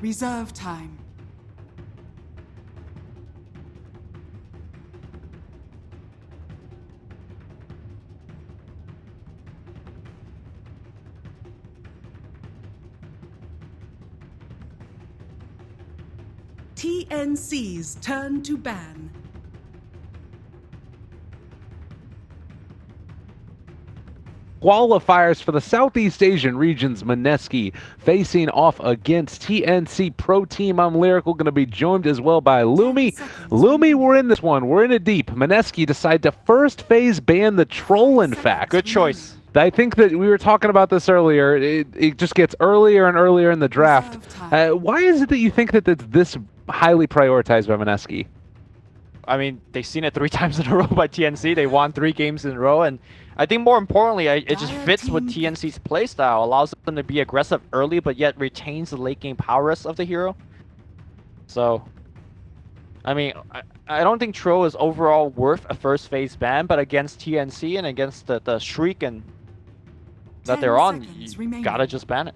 Reserve time. TNC's turn to ban. Qualifiers for the Southeast Asian region's Mineski facing off against TNC Pro Team. I'm Lyrical, going to be joined as well by Lumi. Lumi, we're in this one. We're in it deep. Mineski decide to first phase ban the troll, in fact. Good choice. I think that we were talking about this earlier. It just gets earlier and earlier in the draft. Why is it that you think that it's this highly prioritized by Mineski? I mean, they've seen it 3 times in a row by TNC. They won 3 games in a row, and I think more importantly, it just fits with TNC's playstyle. Allows them to be aggressive early, but yet retains the late game prowess of the hero. So, I mean, I don't think Troll is overall worth a first phase ban, but against TNC and against the streak and that they're on, you gotta just ban it.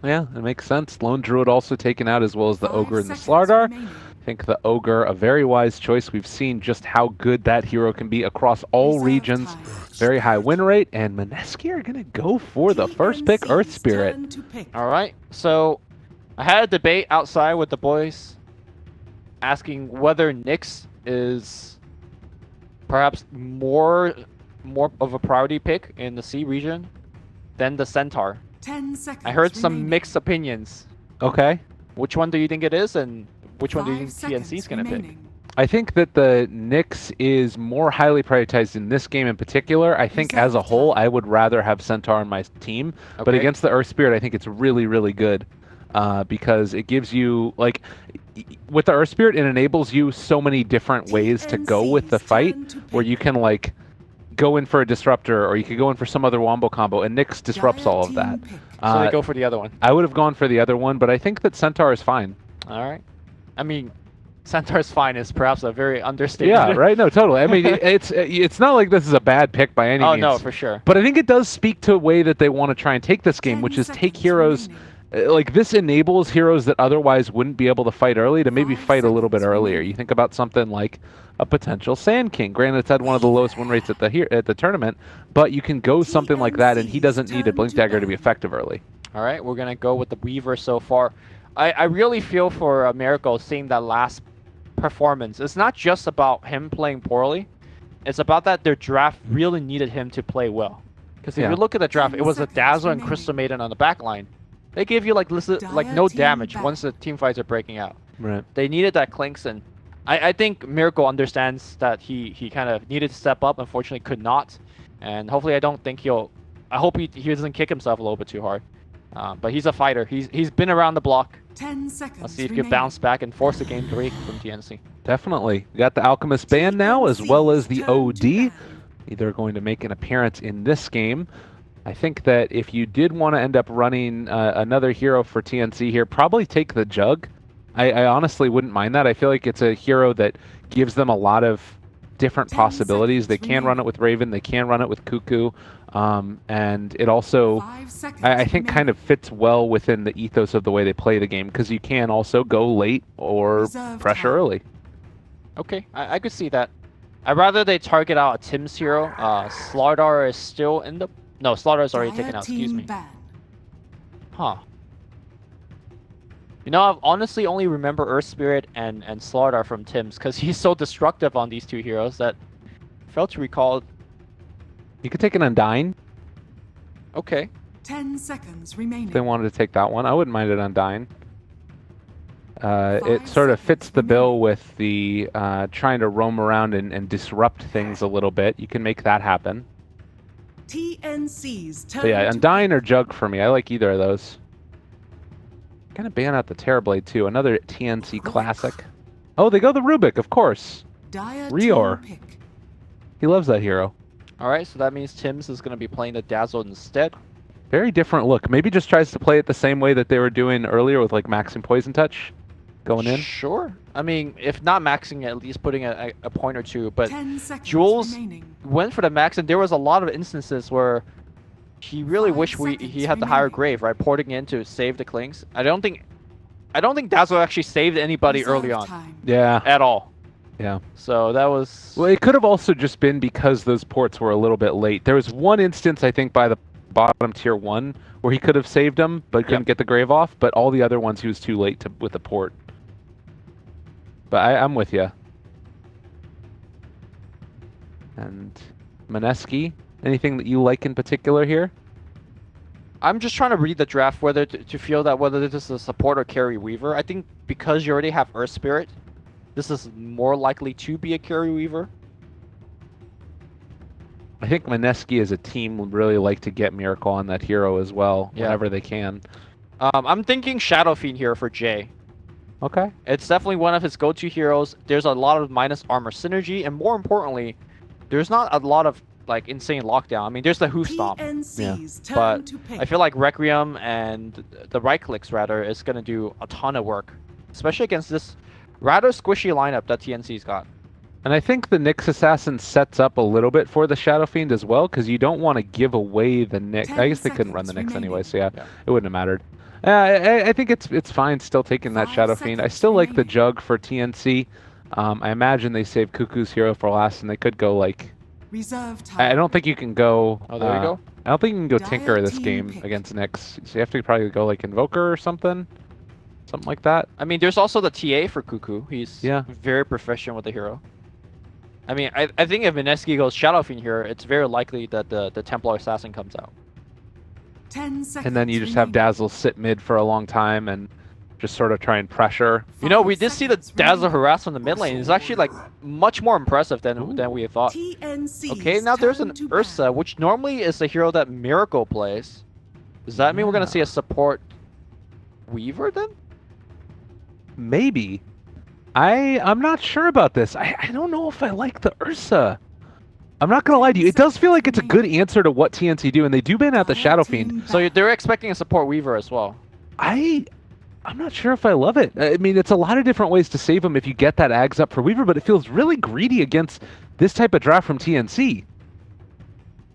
Yeah, it makes sense. Lone Druid also taken out, as well as the Ogre and the Slardar. I think the Ogre, a very wise choice. We've seen just how good that hero can be across all regions. Very high win rate, and Mineski are going to go for the first pick, Earth Spirit. All right, so I had a debate outside with the boys asking whether Nyx is perhaps more of a priority pick in the C region than the Centaur. 10 seconds I heard some mixed opinions. Okay. Which one do you think it is, and which one do you think TNC is going to pick? I think that the Nyx is more highly prioritized in this game in particular. I think as a whole, I would rather have Centaur on my team. Okay. But against the Earth Spirit, I think it's really, really good because it gives you, like, with the Earth Spirit, it enables you so many different ways to go with the fight where you can, like, go in for a disruptor, or you could go in for some other wombo combo, and Nyx disrupts all of that. So they go for the other one. I would have gone for the other one, but I think that Centaur is fine. All right. I mean, Centaur's fine is perhaps a very understatement. Yeah, right? No, totally. I mean, it's not like this is a bad pick by any means. Oh, no, for sure. But I think it does speak to a way that they want to try and take this game, which is take heroes... Like, this enables heroes that otherwise wouldn't be able to fight early to maybe fight a little bit earlier. You think about something like a potential Sand King. Granted, it's had one of the lowest win rates at the tournament, but you can go something like that, and he doesn't need a Blink Dagger to be effective early. All right, we're going to go with the Weaver so far. I really feel for Miracle seeing that last performance. It's not just about him playing poorly. It's about that their draft really needed him to play well. Because if you look at the draft, it was a Dazzler and Crystal Maiden on the back line. They give you like no damage once the team fights are breaking out. Right. They needed that Clinks, and I think Miracle understands that he kind of needed to step up, unfortunately could not. And hopefully I hope he doesn't kick himself a little bit too hard. But he's a fighter. He's been around the block. 10 seconds. Let's see if he can bounce back and force a game 3 from TNC. Definitely. We got the Alchemist banned now, as well as the TNC's turn OD. to ban. Either going to make an appearance in this game. I think that if you did want to end up running another hero for TNC here, probably take the Jug. I honestly wouldn't mind that. I feel like it's a hero that gives them a lot of different 10 possibilities. They seconds can run it with Raven, they can run it with Cuckoo, and it also, 5 seconds I think, kind remaining. of fits well within the ethos of the way they play the game, because you can also go late or Reserve pressure time. early. Okay, I could see that. I'd rather they target out a Tim's hero. Slardar is still in the... No, Slardar is already Dire taken out, excuse team me. ban. Huh. You know, I honestly only remember Earth Spirit and Slardar from Tim's, because he's so destructive on these 2 heroes that I failed to recall. You could take an Undying. Okay. 10 seconds remaining. If they wanted to take that one, I wouldn't mind it Undying. It 5 sort of fits seconds the bill remaining. with the trying to roam around and disrupt things a little bit. You can make that happen. TNC's turn But yeah, to Undying ban. or Jug for me. I like either of those. Kind of ban out the Terrorblade too. Another TNC classic. Oh, they go the Rubik, of course. Dire Rior. team pick. He loves that hero. Alright, so that means Tim's is going to be playing the Dazzle instead. Very different look. Maybe just tries to play it the same way that they were doing earlier with like maxing Poison Touch going in. Sure. I mean, if not maxing it, at least putting a point or two. But 10 seconds Jules remaining. went for the max, and there was a lot of instances where he really 5 wished he seconds had the higher remaining. grave, right? Porting in to save the Klings. I don't think Dazzle actually saved anybody early Reserve on time. Yeah, at all. yeah. So that was... Well, it could have also just been because those ports were a little bit late. There was one instance, I think, by the bottom tier 1 where he could have saved him, but couldn't get the grave off. But all the other ones, he was too late with the port. But I'm with you. And Mineski, anything that you like in particular here? I'm just trying to read the draft whether to feel that whether this is a support or carry Weaver. I think because you already have Earth Spirit, this is more likely to be a carry Weaver. I think Mineski as a team would really like to get Miracle on that hero as well, whenever they can. I'm thinking Shadow Fiend here for Jay. Okay. It's definitely one of his go-to heroes. There's a lot of minus armor synergy, and more importantly, there's not a lot of like insane lockdown. I mean, there's the Hoof Stomp, TNC's turn but to pick. I feel like Requiem and the right clicks rather is gonna do a ton of work, especially against this rather squishy lineup that TNC's got. And I think the Nyx Assassin sets up a little bit for the Shadow Fiend as well, because you don't want to give away the Nyx. 10 I guess they couldn't run the seconds Nyx anyway, remaining. so yeah, it wouldn't have mattered. I think it's fine still taking that 5 Shadow Fiend. I seconds still like the remaining. Jug for TNC. I imagine they saved Cuckoo's hero for last, and they could go like... Reserve time. I don't think you can go... Oh, there you go. I don't think you can go Dire Tinker this team game pick. against Nyx. So you have to probably go like Invoker or something. Something like that. I mean, there's also the TA for Cuckoo. He's Yeah. very proficient with the hero. I mean, I think if Mineski goes Shadow Fiend here, it's very likely that the Templar Assassin comes out. 10 seconds And then you just have remaining. Dazzle sit mid for a long time and just sort of try and pressure. You know, 5 we did see the seconds Dazzle remaining. harass on the mid lane. It's actually like much more impressive than we thought. TNC's Okay, now there's turn an to Ursa, ban. which normally is a hero that Miracle plays. Does that mean we're gonna Yeah. see a support Weaver then? Maybe. I'm not sure about this. I don't know if I like the Ursa. I'm not gonna lie to you. It does feel like it's a good answer to what TNC do, and they do ban out the Dire Shadow team Fiend. So ban. they're expecting a support Weaver as well. I'm not sure if I love it. I mean, it's a lot of different ways to save him if you get that Ags up for Weaver, but it feels really greedy against this type of draft from TNC.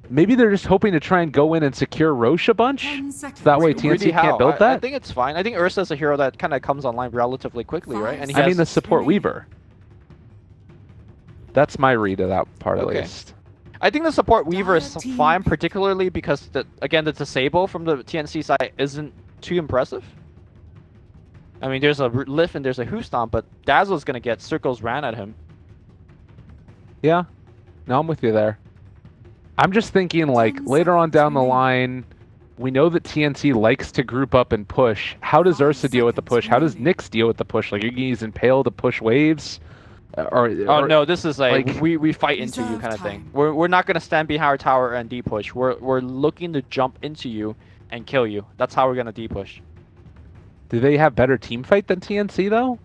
Maybe they're just hoping to try and go in and secure Roche a bunch. 10 seconds. That way Greedy TNC how? can't build I that. think it's fine. I think Ursa is a hero that kind of comes online relatively quickly, right? And he I mean has the support remaining. Weaver. That's my read of that part Okay. at least. I think the support Weaver is Dire team fine, pick. particularly because again the disable from the TNC side isn't too impressive. I mean, there's a lift and there's a Hoof Stomp, but Dazzle's gonna get circles ran at him. Yeah. No, I'm with you there. I'm just thinking like 10 later on seconds down the remaining. line, we know that TNC likes to group up and push. How does 5 Ursa deal with the seconds push? How does remaining. Nyx deal with the push? Like, are you using Pale to push waves? Oh no, this is like- we fight into you Reserve kind of thing. time. We're not gonna stand behind our tower and D-push. We're looking to jump into you and kill you. That's how we're gonna D-push. Do they have better team fight than TNC though?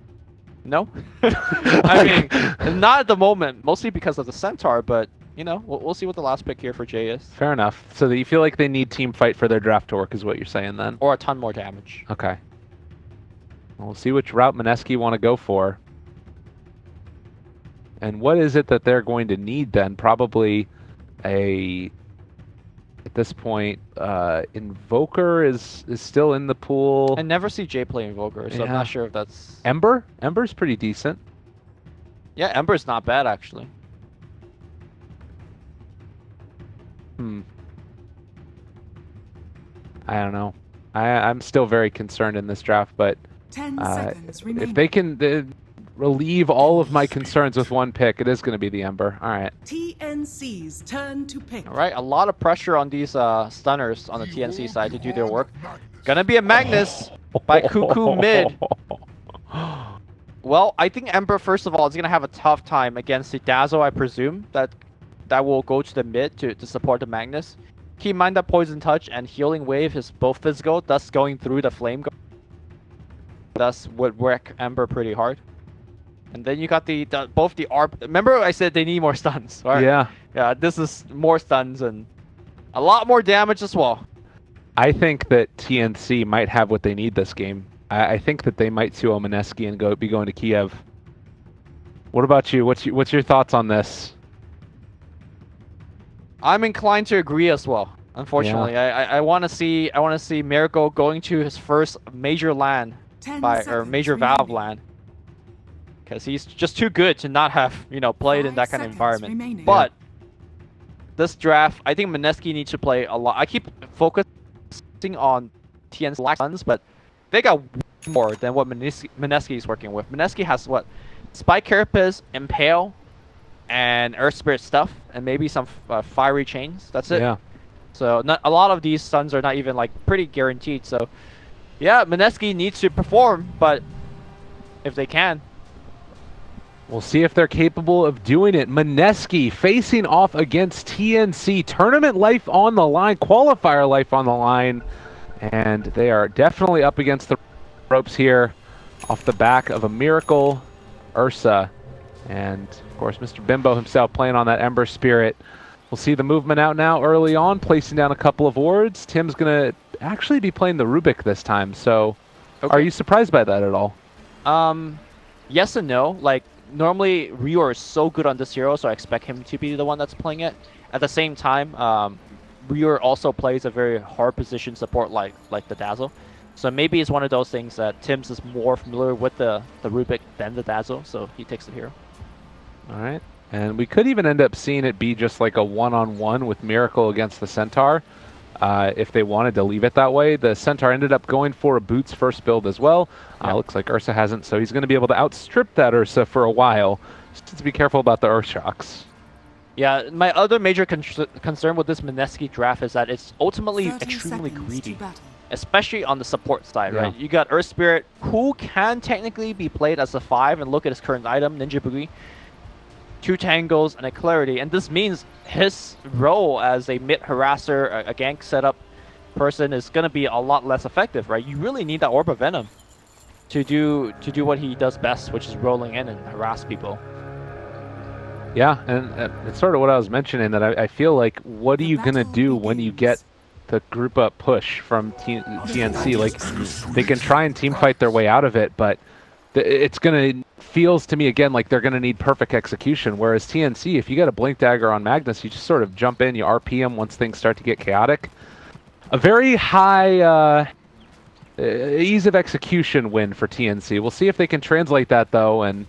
No? I mean, not at the moment, mostly because of the Centaur, but, you know, we'll see what the last pick here for Jay is. Fair enough. So that you feel like they need team fight for their draft to work is what you're saying then? Or a ton more damage. Okay. Well, we'll see which route Mineski want to go for. And what is it that they're going to need then? Probably at this point, Invoker is still in the pool. I never see Jay play Invoker, so I'm Yeah. not sure if that's... Ember? Ember's pretty decent. Yeah, Ember's not bad, actually. I don't know. I'm still very concerned in this draft, but 10 seconds remaining. if they can relieve all of my concerns with one pick, it is going to be the Ember. All right. TNC's turn to pick. All right, a lot of pressure on these stunners on the TNC side to do their work. Gonna be a Magnus by Cuckoo mid. Well, I think Ember, first of all, is gonna have a tough time against the Dazzle, I presume. That will go to the mid to support the Magnus. Keep in mind that Poison Touch and Healing Wave is both physical, thus going through the Flame. Thus would wreck Ember pretty hard. And then you got both the ARP. Remember I said they need more stuns, right? Yeah. Yeah, this is more stuns and a lot more damage as well. I think that TNC might have what they need this game. I think that they might 2-0 Mineski and be going to Kiev. What about you? What's your thoughts on this? I'm inclined to agree as well. Unfortunately, I want to see Miracle going to his first major LAN 10 or major seconds Valve remaining. LAN, because he's just too good to not have played in 5 that kind of seconds environment. remaining. But this draft, I think Mineski needs to play a lot. I keep focusing on TN's lack stuns, but they got more than what Mineski is working with. Mineski has what? Spike Carapace, Impale, and Earth Spirit stuff, and maybe some Fiery Chains. That's it. Yeah. So a lot of these stuns are not even like pretty guaranteed. So yeah, Mineski needs to perform, but if they can. We'll see if they're capable of doing it. Mineski facing off against TNC. Tournament life on the line, qualifier life on the line. And they are definitely up against the ropes here off the back of a Miracle, Ursa, and of course Mr. Bimbo himself playing on that Ember Spirit. We'll see the movement out now early on, placing down a couple of wards. Tim's going to actually be playing the Rubik this time, so Okay. are you surprised by that at all? Yes and no. Like, normally Ryu is so good on this hero, so I expect him to be the one that's playing it. At the same time, Ryu also plays a very hard position support like the Dazzle. So maybe it's one of those things that Tim's is more familiar with the Rubik than the Dazzle, so he takes the hero. All right. And we could even end up seeing it be just like a one-on-one with Miracle against the Centaur if they wanted to leave it that way. The Centaur ended up going for a Boots first build as well. Looks like Ursa hasn't, so he's going to be able to outstrip that Ursa for a while. Just to be careful about the Earth Shocks. Yeah, my other major concern with this Mineski draft is that it's ultimately 30 extremely seconds greedy. to battle. Especially on the support side, Yeah. right? You got Earth Spirit, who can technically be played as a 5, and look at his current item, Ninja Boogie. 2 Tangles and a Clarity, and this means his role as a mid harasser, a gank setup person is going to be a lot less effective, right? You really need that Orb of Venom to do what he does best, which is rolling in and harass people. Yeah, and it's sort of what I was mentioning, that I feel like, what are you going to do when you get the group up push from TNC? Like, they can try and team fight their way out of it, but it's going to, feels to me again like they're going to need perfect execution, whereas TNC, if you get a Blink Dagger on Magnus, you just sort of jump in, you RP him once things start to get chaotic. A very high ease of execution win for TNC. We'll see if they can translate that, though, and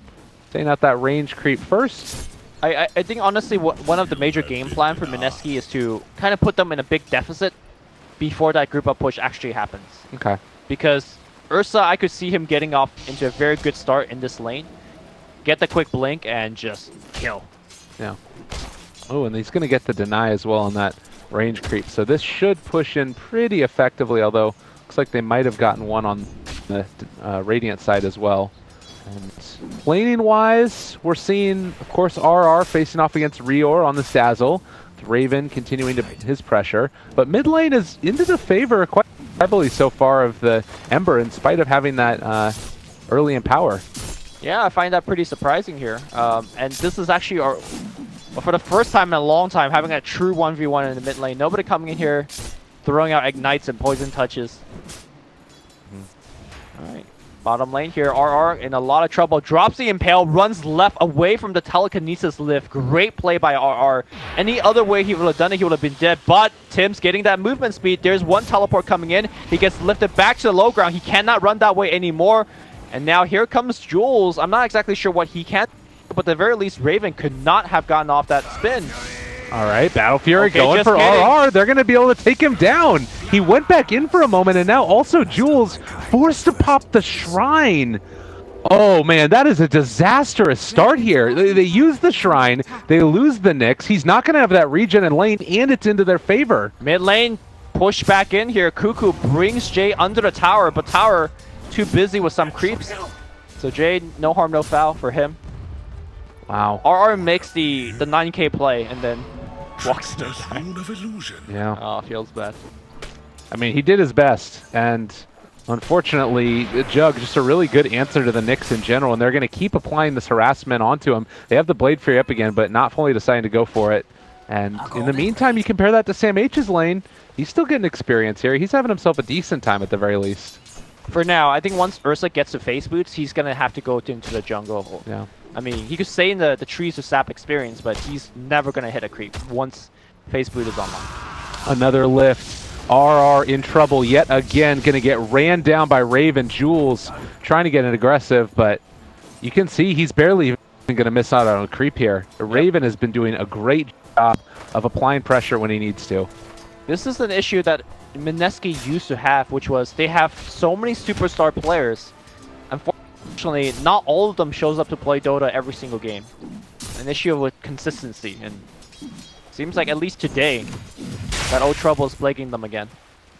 staying out that range creep first. I think, honestly, one of the major game plan for Mineski is to kind of put them in a big deficit before that group up push actually happens. Okay. Because Ursa, I could see him getting off into a very good start in this lane, get the quick blink, and just kill. Yeah. Oh, and he's going to get the deny as well on that range creep. So this should push in pretty effectively, although looks like they might have gotten one on the Radiant side as well. And laning-wise, we're seeing, of course, RR facing off against Rior on the Dazzle. Raven continuing to his pressure. But mid lane is into the favor quite heavily so far of the Ember, in spite of having that early Empower. Yeah, I find that pretty surprising here. And this is actually for the first time in a long time, having a true 1v1 in the mid lane. Nobody coming in here throwing out ignites and poison touches. All right. Bottom lane here, RR in a lot of trouble. Drops the Impale, runs left away from the telekinesis lift. Great play by RR. Any other way he would have done it, he would have been dead. But Tim's getting that movement speed. There's one teleport coming in. He gets lifted back to the low ground. He cannot run that way anymore. And now here comes Jules. I'm not exactly sure what he can, but at the very least, Raven could not have gotten off that spin. All right, Battle Fury going for kidding. RR. They're going to be able to take him down. He went back in for a moment, and now also Jules forced to pop the Shrine. Oh, man, that is a disastrous start here. They use the Shrine. They lose the Nyx. He's not going to have that regen in lane, and it's into their favor. Mid lane, push back in here. Cuckoo brings Jay under the tower, but tower too busy with some creeps. So Jay, no harm, no foul for him. Wow. RR makes the 9k play, and then walks into Yeah. Oh, feels bad. I mean, he did his best, and unfortunately, Jug, just a really good answer to the Nyx in general, and they're going to keep applying this harassment onto him. They have the Blade Fury up again, but not fully deciding to go for it. And in the meantime, you compare that to Sam H's lane, he's still getting experience here. He's having himself a decent time at the very least. For now, I think once Ursa gets to face boots, he's going to have to go into the jungle. Yeah. I mean, he could stay in the trees to sap experience, but he's never going to hit a creep once face boot is online. Another lift. RR in trouble yet again, going to get ran down by Raven. Jules trying to get an aggressive, but you can see he's barely even going to miss out on a creep here. Raven has been doing a great job of applying pressure when he needs to. This is an issue that Mineski used to have, which was they have so many superstar players. Unfortunately, not all of them shows up to play Dota every single game. An issue with consistency, and seems like at least today, that old trouble is plaguing them again.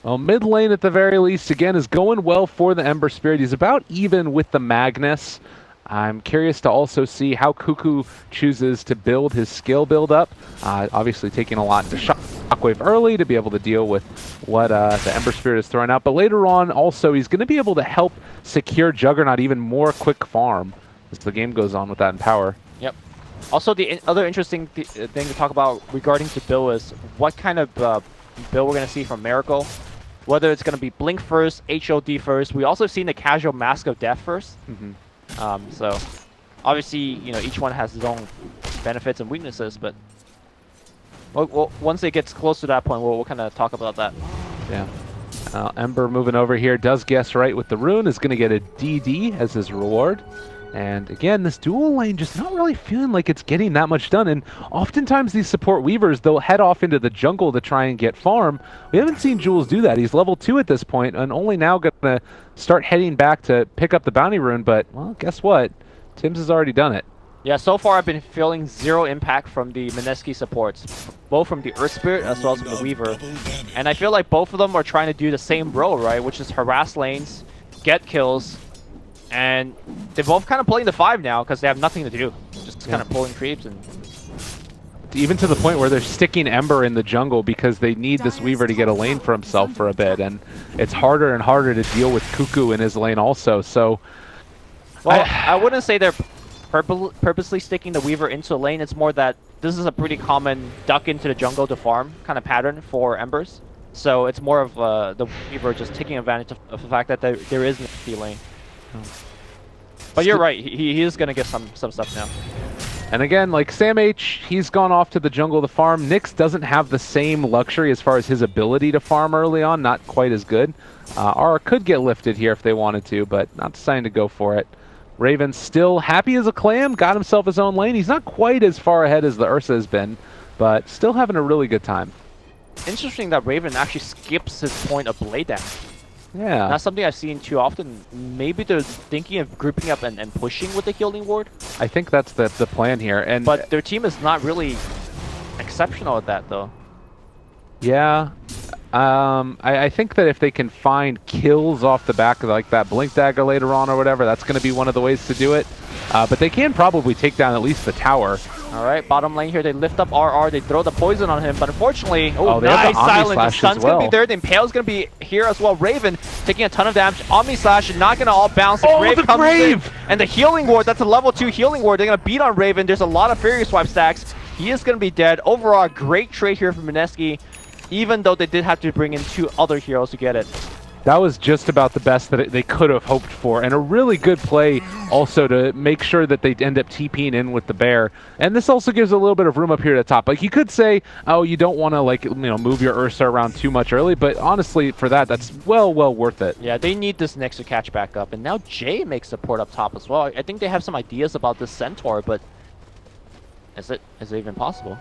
Well, mid lane at the very least, again, is going well for the Ember Spirit. He's about even with the Magnus. I'm curious to also see how Cuckoo chooses to build his skill build up. Obviously taking a lot into Shockwave early to be able to deal with what the Ember Spirit is throwing out. But later on, also, he's going to be able to help secure Juggernaut even more quick farm as the game goes on with that Empower. Yep. Also, the other interesting thing to talk about regarding to Bill is what kind of Bill we're going to see from Miracle. Whether it's going to be Blink first, HOD first. We also seen the casual Mask of Death first. So obviously, you know, each one has its own benefits and weaknesses, but once it gets close to that point, we'll kind of talk about that. Yeah. Ember moving over here, does guess right with the rune, is going to get a DD as his reward. And again, this dual lane just not really feeling like it's getting that much done. And oftentimes these support weavers, they'll head off into the jungle to try and get farm. We haven't seen Jules do that. He's level 2 at this point and only now going to start heading back to pick up the bounty rune. But, well, guess what? Tim's has already done it. Yeah, so far I've been feeling zero impact from the Mineski supports, both from the Earth Spirit as well as from the Weaver. And I feel like both of them are trying to do the same role, right? Which is harass lanes, get kills, and they're both kind of playing the 5 now because they have nothing to do. Just kind of pulling creeps and... Even to the point where they're sticking Ember in the jungle because they need this Weaver to get a lane for himself for a bit. And it's harder and harder to deal with Cuckoo in his lane also, so... Well, I wouldn't say they're purposely sticking the Weaver into a lane. It's more that this is a pretty common duck into the jungle to farm kind of pattern for Embers. So it's more of the Weaver just taking advantage of the fact that there is no lane. But you're right, he is going to get some stuff now. And again, like Sam H, he's gone off to the jungle to farm. Nyx doesn't have the same luxury as far as his ability to farm early on, not quite as good. R could get lifted here if they wanted to, but not deciding to go for it. Raven still happy as a clam, got himself his own lane. He's not quite as far ahead as the Ursa has been, but still having a really good time. Interesting that Raven actually skips his point of blade damage. Yeah. Not something I've seen too often. Maybe they're thinking of grouping up and pushing with the healing ward. I think that's the plan here. But their team is not really exceptional at that, though. Yeah. I think that if they can find kills off the back of like that Blink Dagger later on or whatever, that's going to be one of the ways to do it. But they can probably take down at least the tower. All right, bottom lane here, they lift up RR, they throw the poison on him, but unfortunately, they nice have the Omni silence. Slash The Stun's as well. going to be there, the Impale's going to be here as well. Raven taking a ton of damage. Omni Slash not going to all bounce. The Grave the comes Grave! in, and the Healing Ward, that's a level 2 Healing Ward. They're going to beat on Raven. There's a lot of Fury Swipe stacks. He is going to be dead. Overall, great trade here from Mineski, even though they did have to bring in 2 other heroes to get it. That was just about the best that they could have hoped for, and a really good play also to make sure that they end up TPing in with the bear. And this also gives a little bit of room up here at the top. Like, you could say, oh, you don't want to, like, you know, move your Ursa around too much early, but honestly, for that, that's well worth it. Yeah, they need this next to catch back up, and now Jay makes a port up top as well. I think they have some ideas about this Centaur, but is it even possible?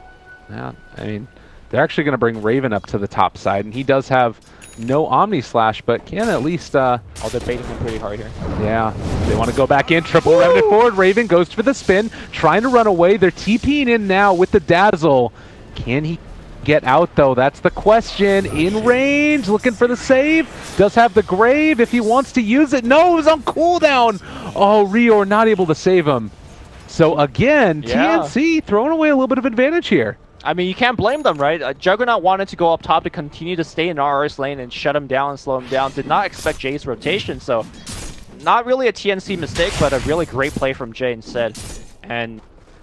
Yeah, I mean, they're actually going to bring Raven up to the top side, and he does have no Omni Slash, but can at least... Oh, they're baiting him pretty hard here. Yeah, they want to go back in. Triple Remnant forward. Raven goes for the spin, trying to run away. They're TPing in now with the Dazzle. Can he get out, though? That's the question. In range, looking for the save. Does have the Grave if he wants to use it. No, it was on cooldown. Oh, Rior not able to save him. So again, TNC throwing away a little bit of advantage here. I mean, you can't blame them, right? Juggernaut wanted to go up top to continue to stay in RR's lane and shut him down and slow him down. Did not expect Jay's rotation, so not really a TNC mistake, but a really great play from Jay instead. And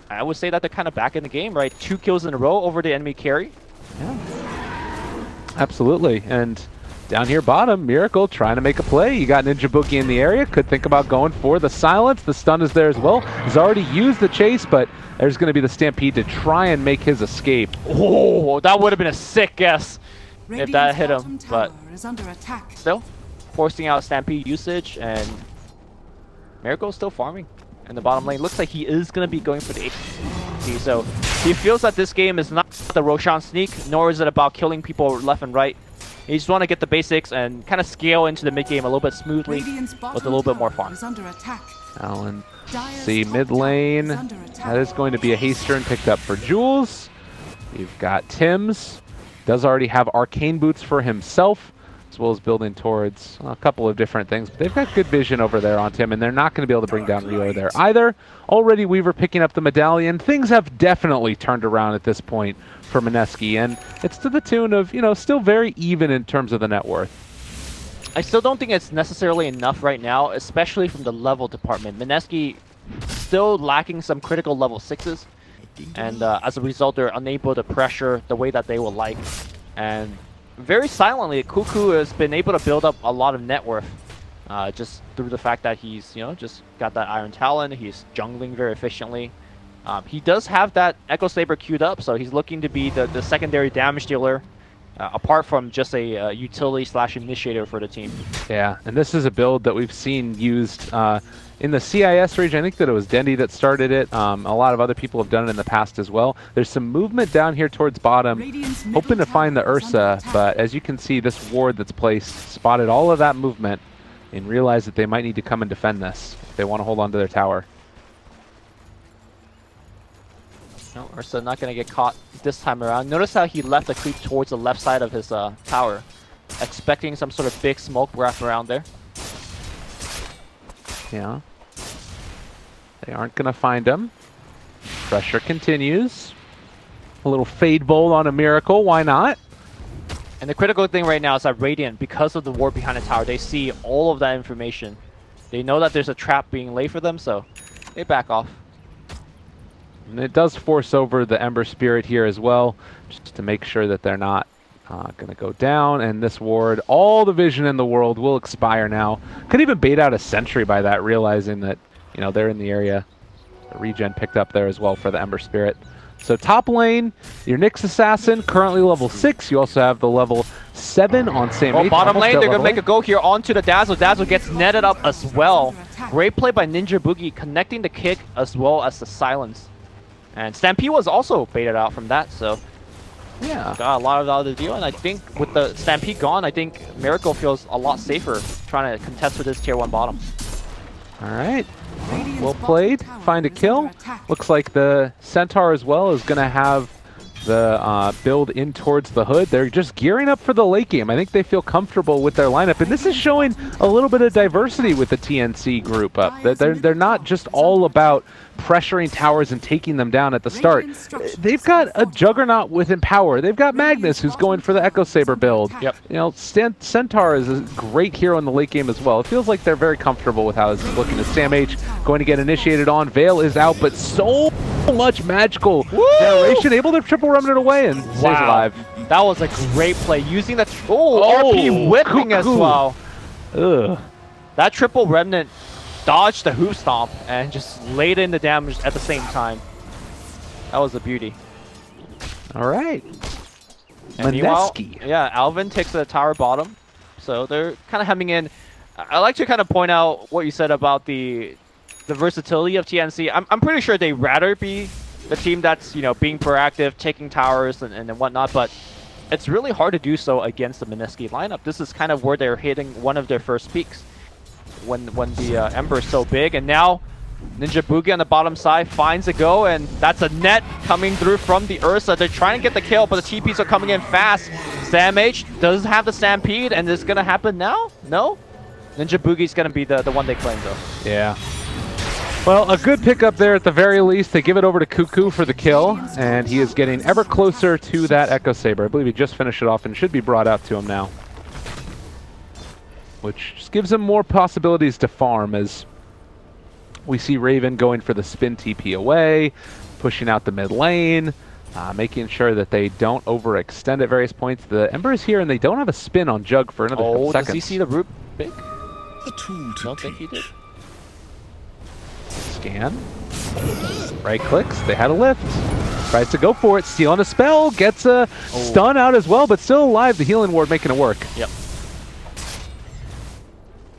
I would say that they're kind of back in the game, right? 2 kills in a row over the enemy carry. Yeah, absolutely. And down here bottom, Miracle trying to make a play. You got Ninja Boogie in the area. Could think about going for the silence. The stun is there as well. He's already used the chase, but there's going to be the Stampede to try and make his escape. Oh, that would have been a sick guess if that hit him. But still, forcing out Stampede usage, and Miracle's still farming in the bottom lane. Looks like he is going to be going for the HC. So he feels that this game is not the Roshan sneak, nor is it about killing people left and right. You just want to get the basics and kind of scale into the mid game a little bit smoothly with a little bit more farm. Alan, see mid lane. That is going to be a haste turn picked up for Jules. You've got Tim's. Does already have arcane boots for himself, as well as building towards a couple of different things. But they've got good vision over there on Tim, and they're not going to be able to bring down Rio there either. Already Weaver picking up the medallion. Things have definitely turned around at this point for Mineski, and it's to the tune of, you know, still very even in terms of the net worth. I still don't think it's necessarily enough right now, especially from the level department. Mineski still lacking some critical level 6s, and as a result, they're unable to pressure the way that they would like. And very silently, Cuckoo has been able to build up a lot of net worth, just through the fact that he's, you know, just got that Iron Talon. He's jungling very efficiently. He does have that Echo Saber queued up, so he's looking to be the secondary damage dealer, apart from just a utility/initiator for the team. Yeah, and this is a build that we've seen used in the CIS region. I think that it was Dendy that started it. A lot of other people have done it in the past as well. There's some movement down here towards bottom, hoping to find the Ursa, but as you can see, this ward that's placed spotted all of that movement and realized that they might need to come and defend this if they want to hold on to their tower. No, Ursa not going to get caught this time around. Notice how he left a creep towards the left side of his tower, expecting some sort of big smoke wrap around there. Yeah. They aren't going to find him. Pressure continues. A little Fade Bolt on a Miracle, why not? And the critical thing right now is that Radiant, because of the ward behind the tower, they see all of that information. They know that there's a trap being laid for them, so they back off. And it does force over the Ember Spirit here as well, just to make sure that they're not going to go down. And this ward, all the vision in the world, will expire now. Could even bait out a sentry by that, realizing that, you know, they're in the area. The regen picked up there as well for the Ember Spirit. So top lane, your Nyx Assassin, currently level 6. You also have the level 7 on St. Oh, bottom lane, they're going to make a go here onto the Dazzle. Dazzle gets netted up as well. Great play by Ninja Boogie, connecting the kick as well as the silence. And Stampede was also baited out from that, so yeah, got a lot out of the deal. And I think with the Stampede gone, I think Miracle feels a lot safer trying to contest with this tier 1 bottom. All right, well played. Find a kill. Looks like the Centaur as well is going to have the build in towards the hood. They're just gearing up for the late game. I think they feel comfortable with their lineup, and this is showing a little bit of diversity with the TNC group up. They're not just all about pressuring towers and taking them down at the start. They've got a juggernaut with Empower. They've got Magnus, who's going for the Echo Saber build. Yep. You know, Centaur is a great hero in the late game as well. It feels like they're very comfortable with how it's looking. As Sam H going to get initiated on. Veil is out, but so much magical generation, able to triple remnant away and stays alive. That was a great play using the RP whipping as well. Ugh. That triple remnant dodged the hoof stomp and just laid in the damage at the same time. That was a beauty. All right. And meanwhile, Mineski. yeah, Alvin takes the tower bottom, so they're kind of hemming in. I like to kind of point out what you said about the versatility of TNC. I'm pretty sure they'd rather be the team that's, you know, being proactive, taking towers and whatnot, but it's really hard to do so against the Mineski lineup. This is kind of where they're hitting one of their first peaks when the Ember is so big, and now Ninja Boogie on the bottom side finds a go, and that's a net coming through from the Ursa. They're trying to get the kill, but the TPs are coming in fast. Sam H does have the Stampede, and it's gonna happen now? No? Ninja Boogie's gonna be the one they claim though. Yeah. Well, a good pickup there at the very least. They give it over to Cuckoo for the kill, and he is getting ever closer to that Echo Saber. I believe he just finished it off and should be brought out to him now, which just gives him more possibilities to farm, as we see Raven going for the spin TP away, pushing out the mid lane, making sure that they don't overextend at various points. The Ember is here, and they don't have a spin on Jug for another couple seconds. Does he see the root big? A tool to Don't think he did. Scan. Right clicks. They had a lift. Tries to go for it. Stealing a spell. Gets a stun out as well, but still alive. The healing ward making it work. Yep.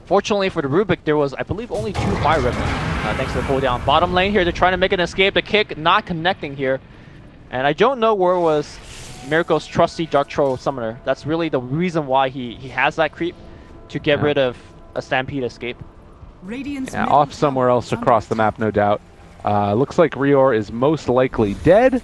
Fortunately for the Rubik, there was, I believe, only 2 fire remnants. Thanks to the cooldown. Bottom lane here, they're trying to make an escape. The kick not connecting here. And I don't know where was Miracle's trusty Dark Troll Summoner. That's really the reason why he has that creep, to get rid of a Stampede escape. Yeah, off somewhere else across the map, no doubt. Looks like Rior is most likely dead.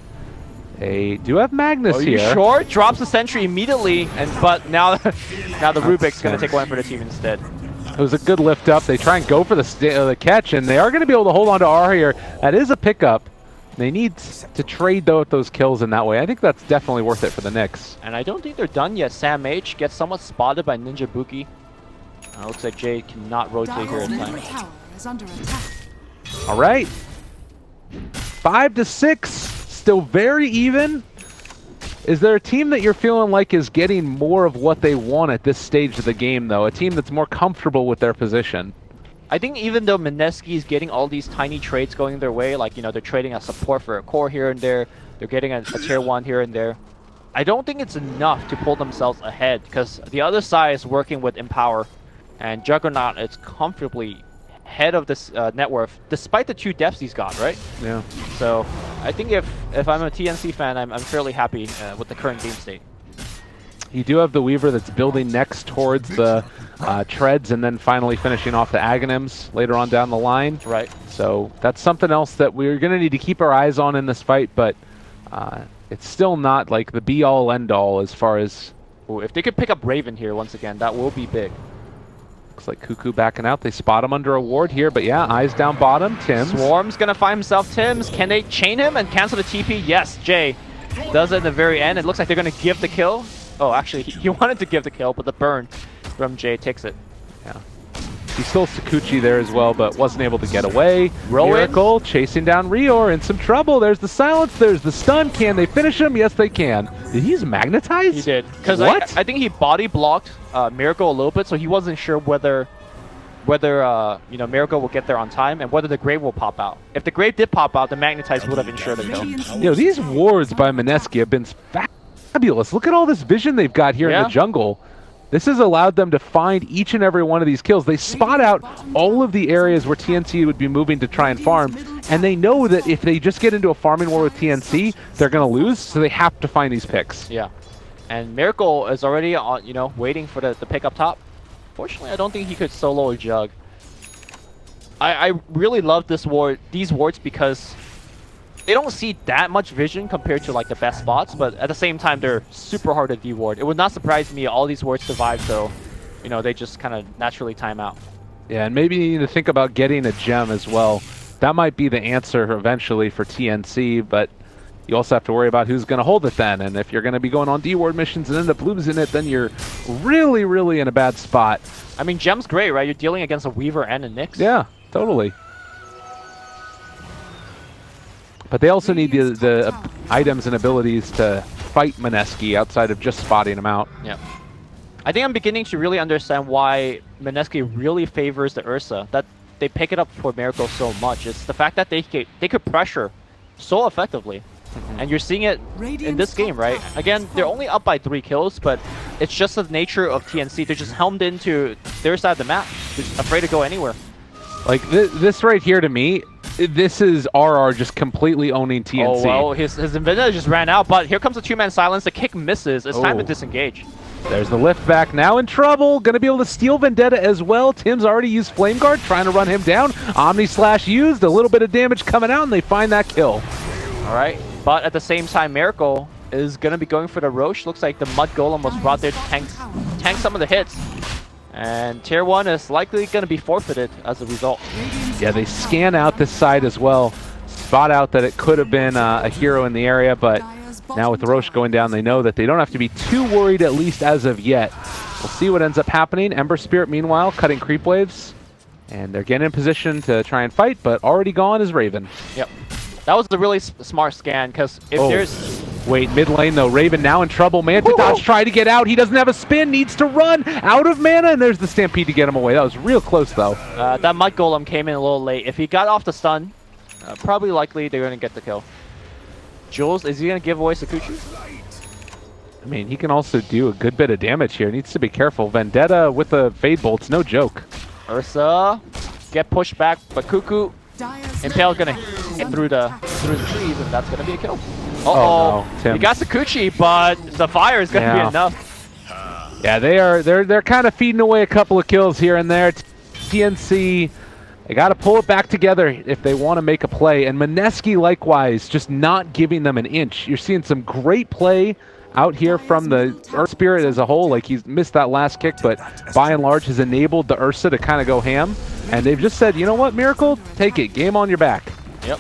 They do have Magnus here. Are you sure? Drops the sentry immediately, but now the Rubik's going to take one for the team instead. It was a good lift up. They try and go for the catch, and they are going to be able to hold on to R here. That is a pickup. They need to trade though with those kills in that way. I think that's definitely worth it for the Knicks. And I don't think they're done yet. Sam H gets somewhat spotted by Ninja Boogie. Looks like Jay cannot rotate here in time. All right. 5-6, still very even. Is there a team that you're feeling like is getting more of what they want at this stage of the game, though? A team that's more comfortable with their position? I think even though Mineski is getting all these tiny trades going their way, like, you know, they're trading a support for a core here and there, they're getting a tier 1 here and there, I don't think it's enough to pull themselves ahead, because the other side is working with Empower, and Juggernaut is comfortably head of this net worth, despite the 2 deaths he's got, right? Yeah. So I think if I'm a TNC fan, I'm fairly happy with the current game state. You do have the Weaver that's building next towards the treads, and then finally finishing off the Aghanims later on down the line. Right. So that's something else that we're going to need to keep our eyes on in this fight, but it's still not like the be-all, end-all as far as... Ooh, if they could pick up Raven here once again, that will be big. Looks like Cuckoo backing out. They spot him under a ward here, but yeah, eyes down bottom. Tim's. Swarm's going to find himself Tim's. Can they chain him and cancel the TP? Yes, Jay does it in the very end. It looks like they're going to give the kill. Oh, actually, he wanted to give the kill, but the burn from Jay takes it. Yeah. He stole Sakuchi there as well, but wasn't able to get away. Rowan. Miracle chasing down Rior in some trouble. There's the silence. There's the stun. Can they finish him? Yes, they can. Did he use Magnetize? He did. Because I think he body blocked Miracle a little bit, so he wasn't sure whether you know, Miracle will get there on time and whether the Grave will pop out. If the Grave did pop out, the Magnetize would have ensured the kill. You know, these wards by Mineski have been fabulous. Look at all this vision they've got here in the jungle. This has allowed them to find each and every one of these kills. They spot out all of the areas where TNC would be moving to try and farm, and they know that if they just get into a farming war with TNC, they're going to lose, so they have to find these picks. Yeah. And Miracle is already on, you know, waiting for the pick up top. Fortunately, I don't think he could solo a Jug. I really love these wards because they don't see that much vision compared to like the best spots, but at the same time they're super hard to deward. It would not surprise me all these wards survive, so you know they just kind of naturally time out. Yeah, and maybe you need to think about getting a gem as well. That might be the answer eventually for TNC, but you also have to worry about who's going to hold it then. And if you're going to be going on deward missions and end up losing it, then you're really, really in a bad spot. I mean, gem's great, right? You're dealing against a Weaver and a Nyx. Yeah, totally. But they also need the items and abilities to fight Mineski outside of just spotting him out. Yeah. I think I'm beginning to really understand why Mineski really favors the Ursa. That they pick it up for Miracle so much. It's the fact that they could pressure so effectively. And you're seeing it in this game, right? Again, they're only up by 3 kills, but it's just the nature of TNC. They're just helmed into their side of the map. They're just afraid to go anywhere. Like, this right here to me, this is RR just completely owning TNC. Oh, well, his Invitational just ran out, but here comes a 2-man silence. The kick misses. It's time to disengage. There's the lift back, now in trouble. Gonna be able to steal Vendetta as well. Tim's already used Flame Guard, trying to run him down. Omni Slash used, a little bit of damage coming out, and they find that kill. All right, but at the same time, Miracle is gonna be going for the Roche. Looks like the Mud Golem was brought there to tank some of the hits. And Tier 1 is likely gonna be forfeited as a result. Yeah, they scan out this side as well. Spot out that it could have been a hero in the area, but now with the Roche going down, they know that they don't have to be too worried, at least as of yet. We'll see what ends up happening. Ember Spirit, meanwhile, cutting creep waves. And they're getting in position to try and fight, but already gone is Raven. Yep. That was a really smart scan, because if there's... Wait, mid lane though. Raven now in trouble. Manta Dodge try to get out. He doesn't have a spin, needs to run out of mana, and there's the Stampede to get him away. That was real close though. That Mud Golem came in a little late. If he got off the stun, probably likely they're going to get the kill. Jules, is he going to give away Sakuchi? I mean, he can also do a good bit of damage here. Needs to be careful. Vendetta with the Fade Bolt's no joke. Ursa, get pushed back, but Cuckoo, Impale's going to hit through the trees, and that's going to be a kill. Uh-oh, no, Tim. He got Sakuchi, but the fire is going to be enough. Yeah, they're kind of feeding away a couple of kills here and there. TNC, they got to pull it back together if they want to make a play. And Mineski, likewise, just not giving them an inch. You're seeing some great play out here from the Earth Spirit as a whole. Like, he's missed that last kick, but by and large has enabled the Ursa to kind of go ham. And they've just said, you know what, Miracle? Take it. Game on your back. Yep.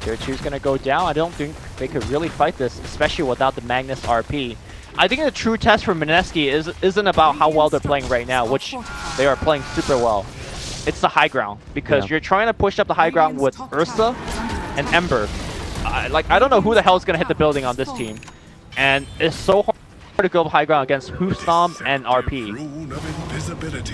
Tier 2's going to go down. I don't think they could really fight this, especially without the Magnus RP. I think the true test for Mineski isn't about how well they're playing right now, which they are playing super well. It's the high ground, because you're trying to push up the high ground with Ursa and Ember. I don't know who the hell is going to hit the building on this team. And it's so hard to go high ground against Hoofstomp and RP.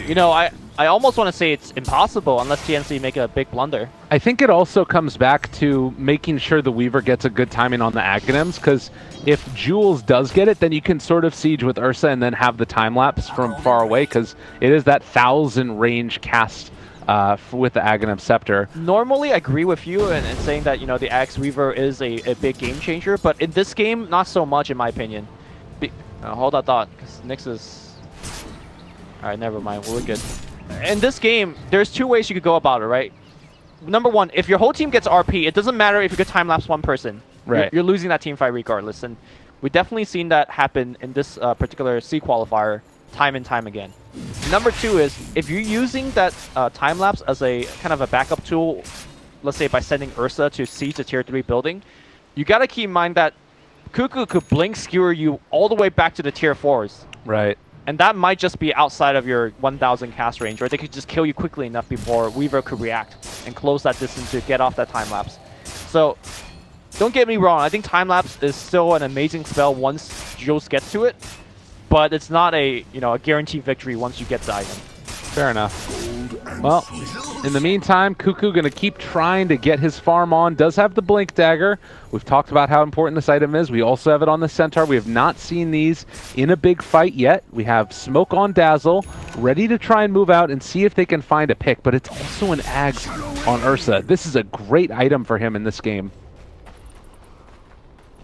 You know, I almost want to say it's impossible unless TNC make a big blunder. I think it also comes back to making sure the Weaver gets a good timing on the Aghanims, because if Jules does get it, then you can sort of siege with Ursa and then have the time lapse from far away, because it is that 1,000 range cast with the Aghanim Scepter. Normally, I agree with you in saying that, you know, the Axe Weaver is a big game changer, but in this game, not so much in my opinion. Hold that thought, because Nyx is... Alright, never mind, we're good. In this game, there's 2 ways you could go about it, right? Number 1, if your whole team gets RP, it doesn't matter if you could time-lapse one person. Right. You're losing that team fight regardless, and we've definitely seen that happen in this particular C qualifier time and time again. Number 2 is, if you're using that time-lapse as a kind of a backup tool, let's say by sending Ursa to siege the tier 3 building, you gotta keep in mind that Cuckoo could blink skewer you all the way back to the tier 4s. Right. And that might just be outside of your 1,000 cast range, or they could just kill you quickly enough before Weaver could react and close that distance to get off that time-lapse. So, don't get me wrong, I think time-lapse is still an amazing spell once Jules gets to it, but it's not a guaranteed victory once you get the item. Fair enough. Well, in the meantime, Cuckoo going to keep trying to get his farm on. Does have the Blink Dagger. We've talked about how important this item is. We also have it on the Centaur. We have not seen these in a big fight yet. We have Smoke on Dazzle, ready to try and move out and see if they can find a pick, but it's also an Ags on Ursa. This is a great item for him in this game.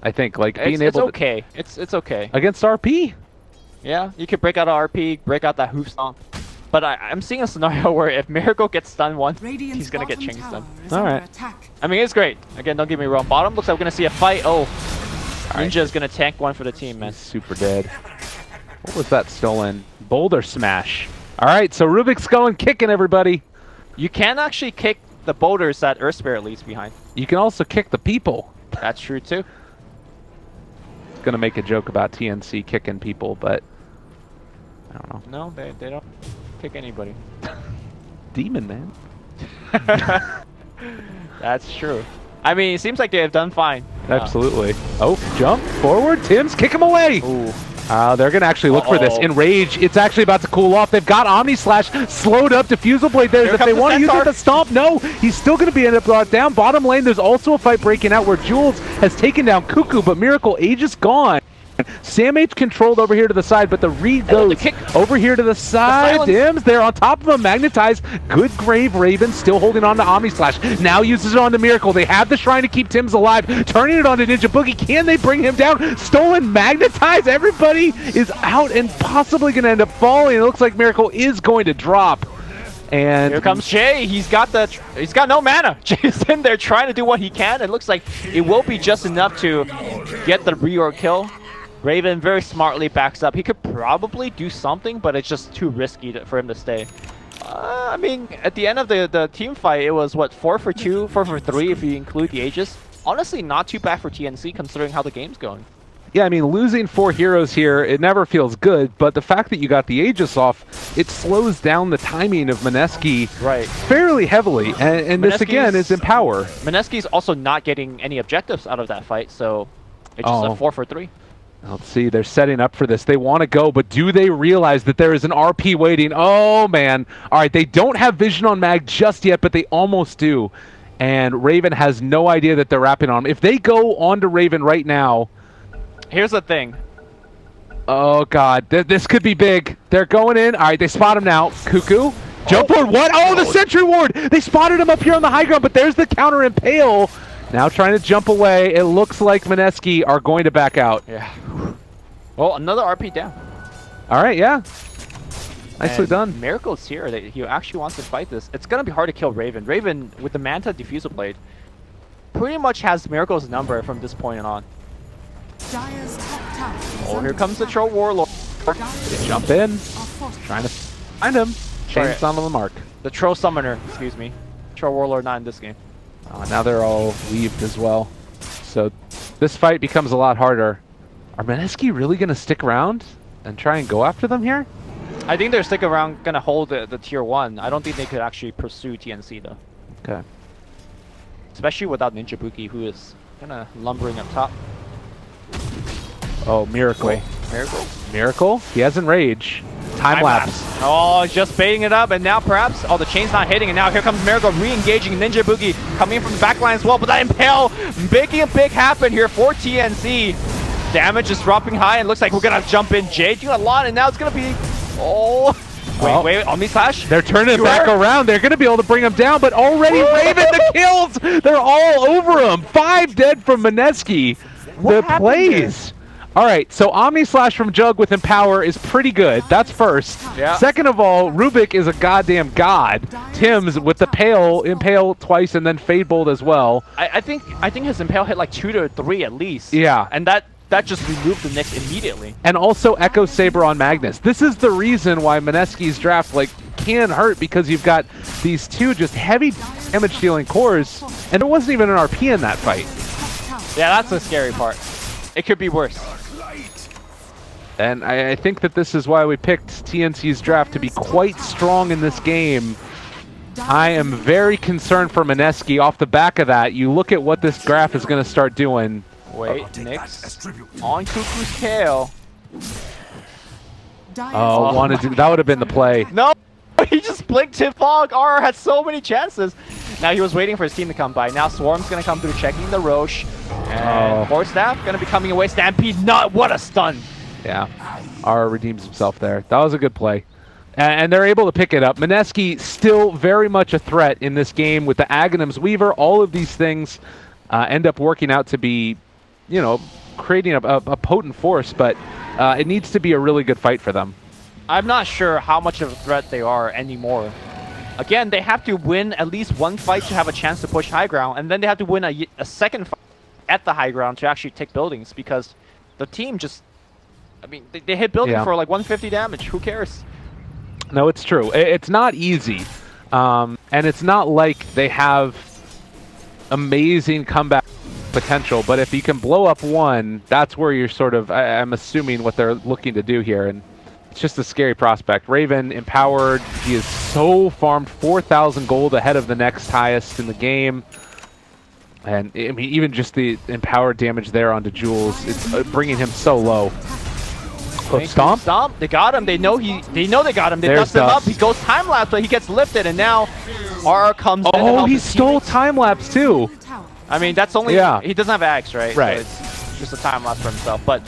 I think, like, being able to... It's okay. It's okay. Against RP? Yeah, you could break out an RP, break out that Hoof Stomp. But I'm seeing a scenario where if Miracle gets stunned once, Radiant's he's gonna get bottom chain tower stunned. is All under right. attack. I mean, it's great. Again, don't get me wrong. Bottom looks like we're gonna see a fight. Oh, right. Ninja's gonna tank one for the team, man. He's super dead. What was that stolen? Boulder smash. All right, so Rubik's going kicking everybody. You can actually kick the boulders that Earth Spirit leaves behind. You can also kick the people. That's true too. Gonna make a joke about TNC kicking people, but I don't know. No, they don't kick anybody. Demon, man. That's true. I mean, it seems like they have done fine. Absolutely. Oh, jump forward. Tim's kick him away. Ooh. They're going to actually look for this. Enrage, it's actually about to cool off. They've got Omni Slash slowed up. Diffusal Blade there. Here If they comes want to use Centaur. it to stomp, no. He's still going to be ended up brought down. Bottom lane, there's also a fight breaking out where Jules has taken down Cuckoo, but Miracle Age is gone. Sam H controlled over here to the side, but the read goes over here to the side. Dims, they're on top of him, magnetized. Good Grave Raven still holding on to Omni Slash. Now uses it on the Miracle. They have the Shrine to keep Tim's alive. Turning it on to Ninja Boogie. Can they bring him down? Stolen, magnetized. Everybody is out and possibly going to end up falling. It looks like Miracle is going to drop. And here comes Jay. He's got no mana. Jay's in there trying to do what he can. It looks like it will be just enough to get the reorg kill. Raven very smartly backs up. He could probably do something, but it's just too risky for him to stay. I mean, at the end of the team fight, it was, what, 4 for 2, 4 for 3 if you include the Aegis. Honestly, not too bad for TNC considering how the game's going. yeah, I mean, losing 4 heroes here, it never feels good, but the fact that you got the Aegis off, it slows down the timing of Mineski fairly heavily, and this, again, is in power. Mineski's also not getting any objectives out of that fight, so it's just a 4 for 3. Let's see, they're setting up for this. They want to go, but do they realize that there is an RP waiting? Oh, man. All right, they don't have vision on Mag just yet, but they almost do. And Raven has no idea that they're wrapping on him. If they go on to Raven right now... Here's the thing. Oh, God. This could be big. They're going in. All right, they spot him now. Cuckoo. Jump ward. What? Oh, the Sentry Ward. They spotted him up here on the high ground, but there's the counter Impale. Now trying to jump away. It looks like Mineski are going to back out. Yeah. Well, another RP down. All right, yeah. Nicely done. Miracle's here. He actually wants to fight this. It's going to be hard to kill Raven. Raven, with the Manta Diffusal Blade, pretty much has Miracle's number from this point on. Dire's top tower is Oh, under here comes the attack. Troll Warlord. Dire's Jump in. are fortified. Trying to find him. Chains on the mark. The Troll Summoner, excuse me. Troll Warlord not in this game. Now they're all weaved as well. So this fight becomes a lot harder. Are Mineski really going to stick around and try and go after them here? I think they're sticking around, going to hold the tier 1. I don't think they could actually pursue TNC, though. Okay. Especially without Ninja Boogie, who is kind of lumbering up top. Oh, Miracle. Wait, Miracle? Miracle? He has Enrage. Time lapse. Oh, just baiting it up, and now perhaps... Oh, the chain's not hitting, and now here comes Miracle re-engaging Ninja Boogie, coming in from the backline as well, but that Impale making a big happen here for TNC. Damage is dropping high, and looks like we're going to jump in Jade doing a lot, and now it's going to be... Oh... Wait, Omni Slash? They're turning it back around. They're going to be able to bring him down, but already Raven the kills! They're all over him. 5 dead from Mineski. The plays. All right, so Omni Slash from Jug with Empower is pretty good. That's first. Yeah. Second of all, Rubik is a goddamn god. Tim's with the Impale twice and then Fade Bolt as well. I think his Impale hit like 2 to 3 at least. Yeah. And that just removed the Nyx immediately. And also Echo Saber on Magnus. This is the reason why Mineski's draft can hurt, because you've got these 2 just heavy damage dealing cores, and there wasn't even an RP in that fight. Yeah, that's the scary part. It could be worse. And I think that this is why we picked TNC's draft to be quite strong in this game. I am very concerned for Mineski. Off the back of that, you look at what this graph is going to start doing. Wait, Nyx on Cuckoo's tail. Oh, that would have been the play. No, he just blinked him. Fog. R had so many chances. Now he was waiting for his team to come by. Now Swarm's going to come through, checking the Roche. And Forstaff going to be coming away. Stampede, what a stun. Yeah, R redeems himself there. That was a good play. And they're able to pick it up. Mineski still very much a threat in this game with the Aghanim's Weaver. All of these things end up working out to be, creating a potent force, but it needs to be a really good fight for them. I'm not sure how much of a threat they are anymore. Again, they have to win at least one fight to have a chance to push high ground, and then they have to win a second fight at the high ground to actually take buildings, because the team just, I mean, they hit building for like 150 damage. Who cares? No, it's true. It's not easy. And it's not like they have amazing comeback potential, but if you can blow up one, that's where you're sort of, I'm assuming what they're looking to do here, and it's just a scary prospect. Raven, empowered, he is so farmed, 4,000 gold ahead of the next highest in the game. And I mean, even just the empowered damage there onto Jules, it's bringing him so low. Oh, stomp? Stomp. They got him. They know they got him. They dust him up. He goes time lapse, but he gets lifted, and now R comes in. Oh, he stole time lapse too. I mean, that's only he doesn't have Axe, right? Right. So it's just a time lapse for himself. But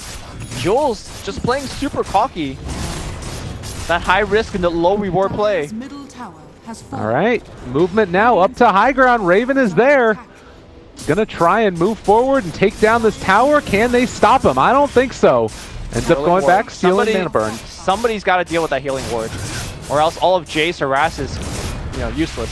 Jules just playing super cocky. That high risk and the low reward play. All right, movement now up to high ground. Raven is there. Gonna try and move forward and take down this tower. Can they stop him? I don't think so. Ends up going back, stealing mana burn. Somebody's got to deal with that healing ward, or else all of Jay's harass is, useless.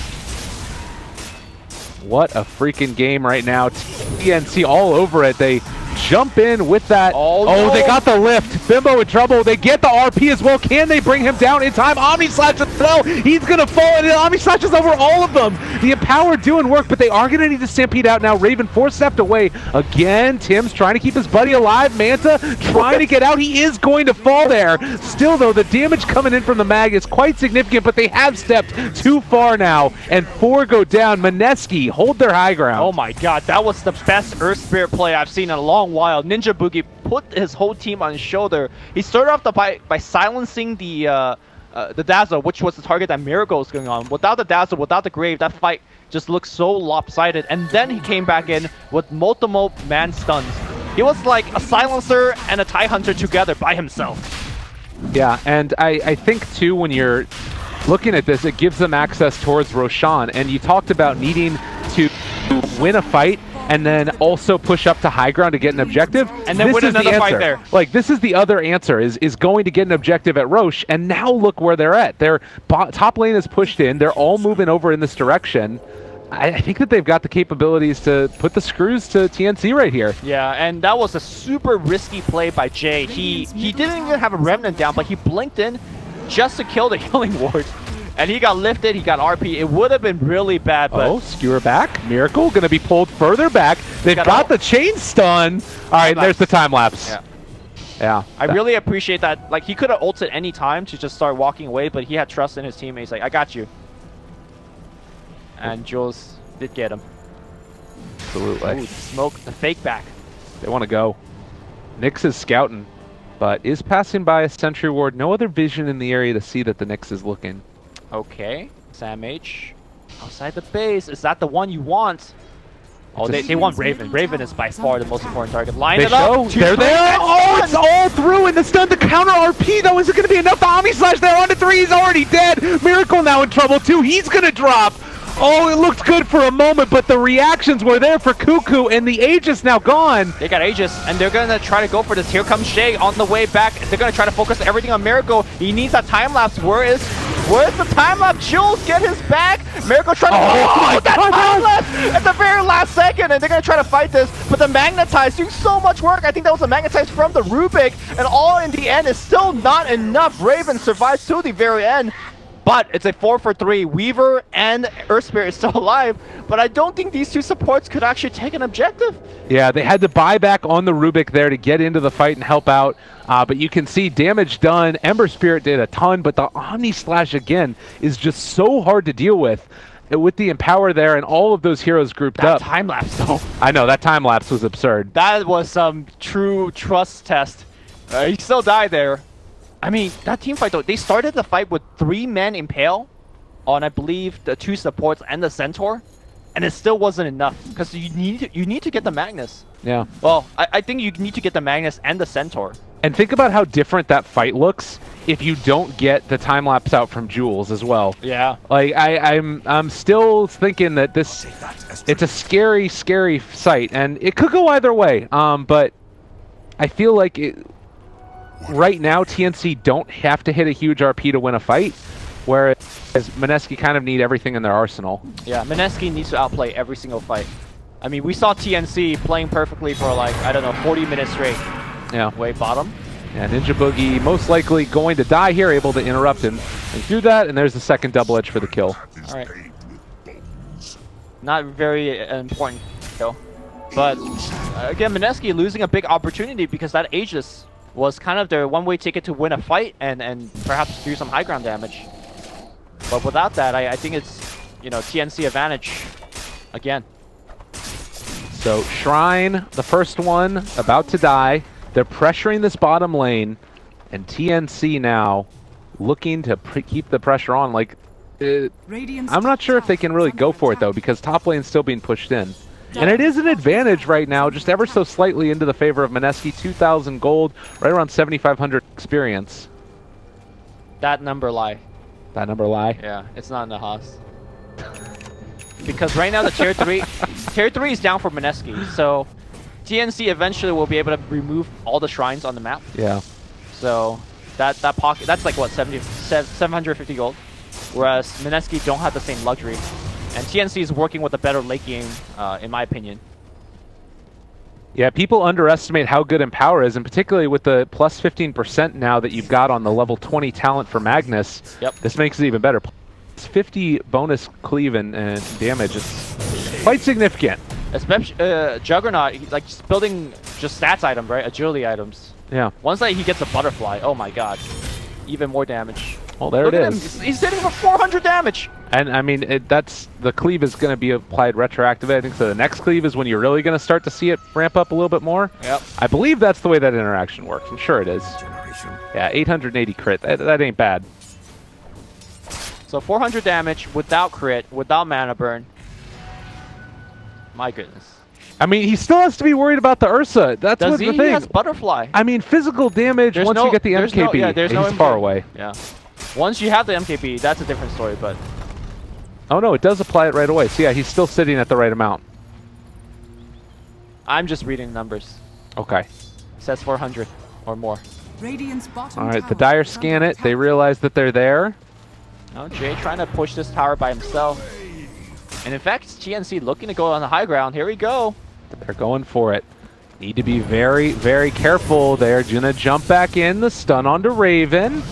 What a freaking game right now. TNC all over it. They jump in with that. Oh, no. They got the lift. Bimbo in trouble. They get the RP as well. Can they bring him down in time? Omni Slash, no, he's going to fall, and Omni Slash is over all of them. The Empower doing work, but they are going to need to stampede out now. Raven 4-stepped away. Again, Tim's trying to keep his buddy alive. Manta trying to get out. He is going to fall there. Still, though, the damage coming in from the mag is quite significant, but they have stepped too far now, and 4 go down. Mineski hold their high ground. Oh my god, that was the best Earth Spirit play I've seen in a long while. Ninja Boogie put his whole team on his shoulder. He started off by silencing the Dazzle, which was the target that Miracle was going on. Without the Dazzle, without the Grave, that fight just looked so lopsided. And then he came back in with multiple man stuns. He was like a silencer and a TIE Hunter together by himself. Yeah, and I think too, when you're looking at this, it gives them access towards Roshan. And you talked about needing to win a fight and then also push up to high ground to get an objective. And then win another fight there. Like, this is the other answer, is going to get an objective at Roche, and now look where they're at. Their top lane is pushed in. They're all moving over in this direction. I think that they've got the capabilities to put the screws to TNC right here. Yeah, and that was a super risky play by Jay. He didn't even have a Remnant down, but he blinked in just to kill the healing ward. And he got lifted, he got RP. It would have been really bad, but... skewer back. Miracle going to be pulled further back. They've got the chain stun. All right, there's the time lapse. Yeah. I really appreciate that. Like, he could have ulted any time to just start walking away, but he had trust in his teammates. Like, I got you. And Jules did get him. Absolutely. Ooh, smoke the fake back. They want to go. Nyx is scouting, but is passing by a sentry ward. No other vision in the area to see that the Nyx is looking. Okay, Sam H. Outside the base. Is that the one you want? Oh, they want Raven. Raven is by far the most important target. Line it up. They're there. Oh, it's all through, and the stun, the counter RP, though. Is it going to be enough? The Omni Slash there onto 3. He's already dead. Miracle now in trouble, too. He's going to drop. Oh, it looked good for a moment, but the reactions were there for Cuckoo, and the Aegis now gone. They got Aegis, and they're going to try to go for this. Here comes Shay on the way back. They're going to try to focus everything on Miracle. He needs that time lapse. Where's the time lapse? Jules, get his back. Miracle trying to that time lapse at the very last second, and they're going to try to fight this. But the Magnetize doing so much work. I think that was a Magnetize from the Rubik, and all in the end is still not enough. Raven survives to the very end. But it's a 4-for-3. Weaver and Earth Spirit is still alive, but I don't think these two supports could actually take an objective. Yeah, they had to buy back on the Rubik there to get into the fight and help out. But you can see damage done. Ember Spirit did a ton, but the Omni Slash again is just so hard to deal with the Empower there and all of those heroes grouped up. That time lapse though. I know, that time lapse was absurd. That was some true trust test. He still died there. I mean, that team fight though, they started the fight with 3 men Impale on, I believe, the 2 supports and the Centaur, and it still wasn't enough because you need to get the Magnus. Yeah. Well, I think you need to get the Magnus and the Centaur. And think about how different that fight looks if you don't get the time lapse out from Jules as well. Yeah. Like I'm still thinking that it's a scary sight, and it could go either way. But I feel like right now TNC don't have to hit a huge RP to win a fight, whereas Mineski kind of need everything in their arsenal. Yeah, Mineski needs to outplay every single fight. I mean, we saw TNC playing perfectly for like, I don't know, 40 minutes straight. Yeah. Way bottom. Yeah, Ninja Boogie most likely going to die here, able to interrupt and do that, and there's the second double edge for the kill. All right. Not very important kill. But again, Mineski losing a big opportunity because that Aegis was kind of their one-way ticket to win a fight and perhaps do some high ground damage. But without that, I think it's, you know, TNC advantage again. So Shrine, the first one, about to die. They're pressuring this bottom lane, and TNC now looking to keep the pressure on. Like, I'm not sure if they can really go for it though, because top lane's still being pushed in. And it is an advantage right now, just ever so slightly into the favor of Mineski. 2,000 gold, right around 7,500 experience. That number lie. That number lie? Yeah, it's not in the Haas. Because right now the tier 3, tier 3 is down for Mineski, so TNC eventually will be able to remove all the shrines on the map. Yeah. So that pocket, that's like what, 750 gold, whereas Mineski don't have the same luxury, and TNC is working with a better late game, in my opinion. Yeah, people underestimate how good Empower is, and particularly with the plus 15% now that you've got on the level 20 talent for Magnus. Yep. This makes it even better. It's 50 bonus cleave and damage. It's quite significant. Especially Juggernaut, like just building just stats item, right? Agility items. Yeah. Once he gets a butterfly, oh my god, even more damage. Well, there Look it at is. him. He's hitting for 400 damage. And I mean, that's the cleave is going to be applied retroactively. I think so. The next cleave is when you're really going to start to see it ramp up a little bit more. Yep. I believe that's the way that interaction works. I'm sure it is. Yeah, 880 crit. That ain't bad. So 400 damage without crit, without mana burn. My goodness. I mean, he still has to be worried about the Ursa. That's Does what's he? the thing. He has butterfly. I mean, physical damage, There's once no- you get the there's no- MKB, yeah, there's he's no far MKB. away. Yeah. Once you have the MKB, that's a different story, but Oh no, it does apply it right away. So yeah, he's still sitting at the right amount. I'm just reading numbers. Okay. It says 400 or more. Radiant's bottom All right, the tower Dire is scan under it. They attack. realize that they're there. No, Jay trying to push this tower by himself. And in fact, TNC looking to go on the high ground. Here we go. They're going for it. Need to be very, very careful. They're gonna jump back in. The stun onto Raven.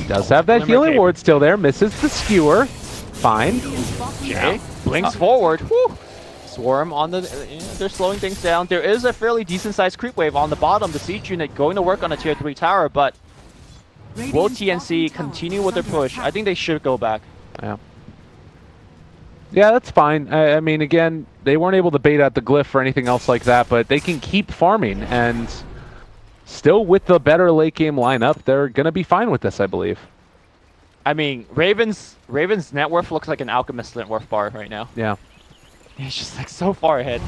Does have that Glimmer healing Cape. ward still there. Misses the skewer. Fine. Radiant's bottom Jay tower blinks forward. Whew. Swarm on the... they're slowing things down. There is a fairly decent-sized creep wave on the bottom. The siege unit going to work on a tier 3 tower, but will Radiant's TNC bottom tower continue is with their under push? attack. I think they should go back. Yeah. Yeah, that's fine. I mean, again, they weren't able to bait out the glyph or anything else like that, but they can keep farming, and still with the better late game lineup, they're going to be fine with this, I believe. I mean, Raven's net worth looks like an Alchemist net worth bar right now. Yeah. He's just like so far ahead.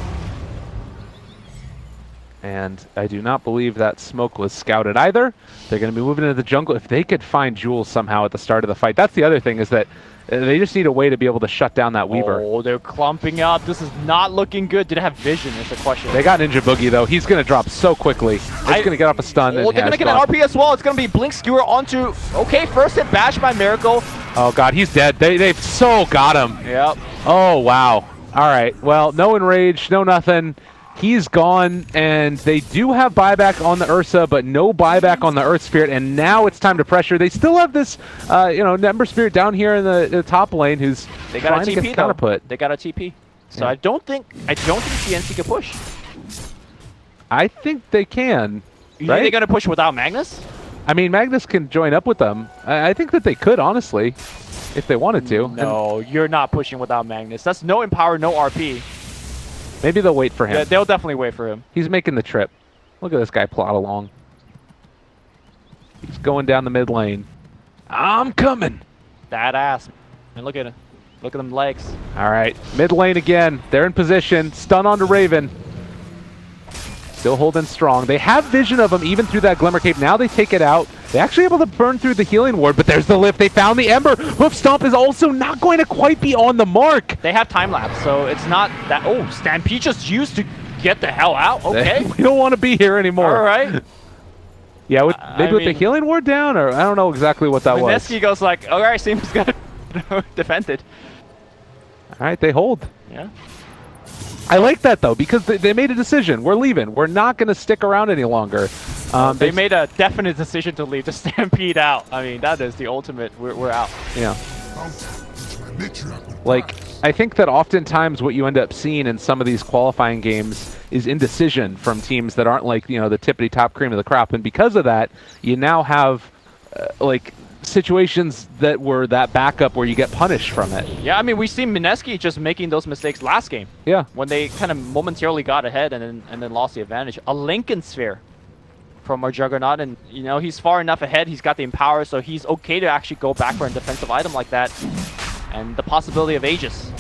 And I do not believe that smoke was scouted either. They're going to be moving into the jungle. If they could find Jules somehow at the start of the fight, that's the other thing, is that they just need a way to be able to shut down that Weaver. Oh, they're clumping up. This is not looking good. Did it have vision is the question. They got Ninja Boogie, though. He's going to drop so quickly. He's going to get off a stun. Oh, they're going to get an RP as well. It's going to be Blink Skewer onto... Okay, first hit bash by Miracle. Oh, God, he's dead. They've so got him. Yep. Oh, wow. All right. Well, no enrage, no nothing. He's gone, and they do have buyback on the Ursa, but no buyback on the Earth Spirit, and now it's time to pressure. They still have this, Ember Spirit down here in the top lane who's They got trying a to TP get though. counterput. They got a TP. So Yeah. I don't think TNC can push. I think they can. You Right? think they're going to push without Magnus? I mean, Magnus can join up with them. I think that they could, honestly, if they wanted to. And No, you're not pushing without Magnus. That's no Empower, no RP. maybe they'll wait for him. Yeah, they'll definitely wait for him. He's making the trip. Look at this guy plot along. He's going down the mid lane. I'm coming. That ass. And look at it. Look at them legs. All right, mid lane again. They're in position. Stun onto Raven. Still holding strong. They have vision of him even through that Glimmer Cape. Now they take it out. They're actually able to burn through the healing ward, but there's the lift. They found the Ember. Hoof Stomp is also not going to quite be on the mark. They have time lapse, so it's not that... Oh, Stampede just used to get the hell out. Okay. We don't want to be here anymore. All right. Yeah, maybe with the mean, healing ward down, or I don't know exactly what that was. Mineski goes like, all right, seems good. Defended. All right, they hold. Yeah. I like that though, because they made a decision. We're leaving. We're not going to stick around any longer. They made a definite decision to leave, to stampede out. I mean, that is the ultimate. We're out. Yeah. Like, I think that oftentimes what you end up seeing in some of these qualifying games is indecision from teams that aren't like, the tippity top cream of the crop. And because of that, you now have like situations that were that backup where you get punished from it. Yeah, I mean, we see Mineski just making those mistakes last game. Yeah. When they kind of momentarily got ahead and then lost the advantage. A Lincoln Sphere from our Juggernaut, and he's far enough ahead. He's got the Empower, so he's okay to actually go back for a defensive item like that. And the possibility of Aegis.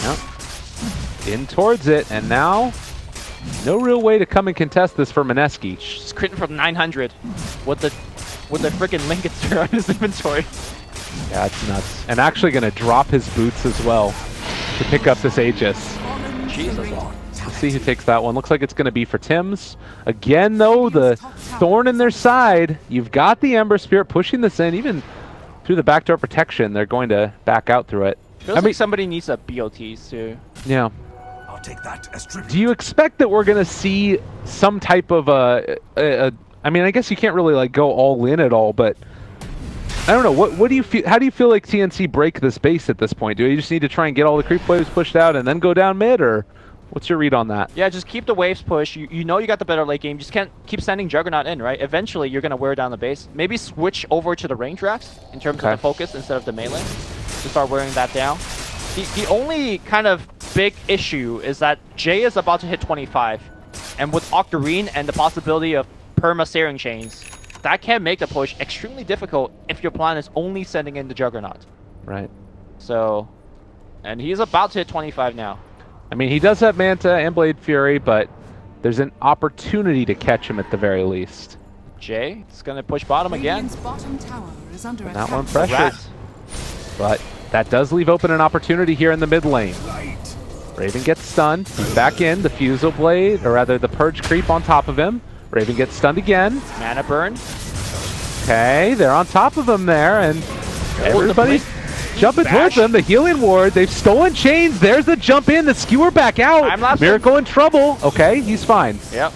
Yep. In towards it, and now no real way to come and contest this for Mineski. Just critting from 900 with the freaking Lincoln Sphere on his inventory. Yeah, it's nuts. And actually going to drop his boots as well to pick up this Aegis. Jesus. Let's see who takes that one. Looks like it's going to be for Tim's. Again, though, the thorn in their side. You've got the Ember Spirit pushing this in, even through the backdoor protection. They're going to back out through it. Feels like somebody needs a BOTs too. Yeah. I'll take that as tribute. Do you expect that we're going to see some type of I mean, I guess you can't really like go all in at all, but I don't know. What do you feel? How do you feel like TNC break this base at this point? Do you just need to try and get all the creep waves pushed out and then go down mid, or what's your read on that? Yeah, just keep the waves pushed. You know you got the better late game. Just can't keep sending Juggernaut in, right? Eventually, you're gonna wear down the base. Maybe switch over to the range racks in terms of the focus instead of the melee to start wearing that down. The only kind of big issue is that Jay is about to hit 25, and with Octarine and the possibility of perma searing chains, that can make the push extremely difficult if your plan is only sending in the Juggernaut. Right. So, and he's about to hit 25 now. I mean, he does have Manta and Blade Fury, but there's an opportunity to catch him at the very least. Jay is going to push bottom again. Bottom tower is under That attack. one pressured. But that does leave open an opportunity here in the mid lane. Raven gets stunned. He's back in. The Fusel Blade, or rather the Purge creep on top of him. Raven gets stunned again. Mana burn. Okay, they're on top of him there, and everybody's jumping towards them. The healing ward, they've stolen chains. There's the jump in, the skewer back out. Miracle in trouble. Okay, he's fine. Yep.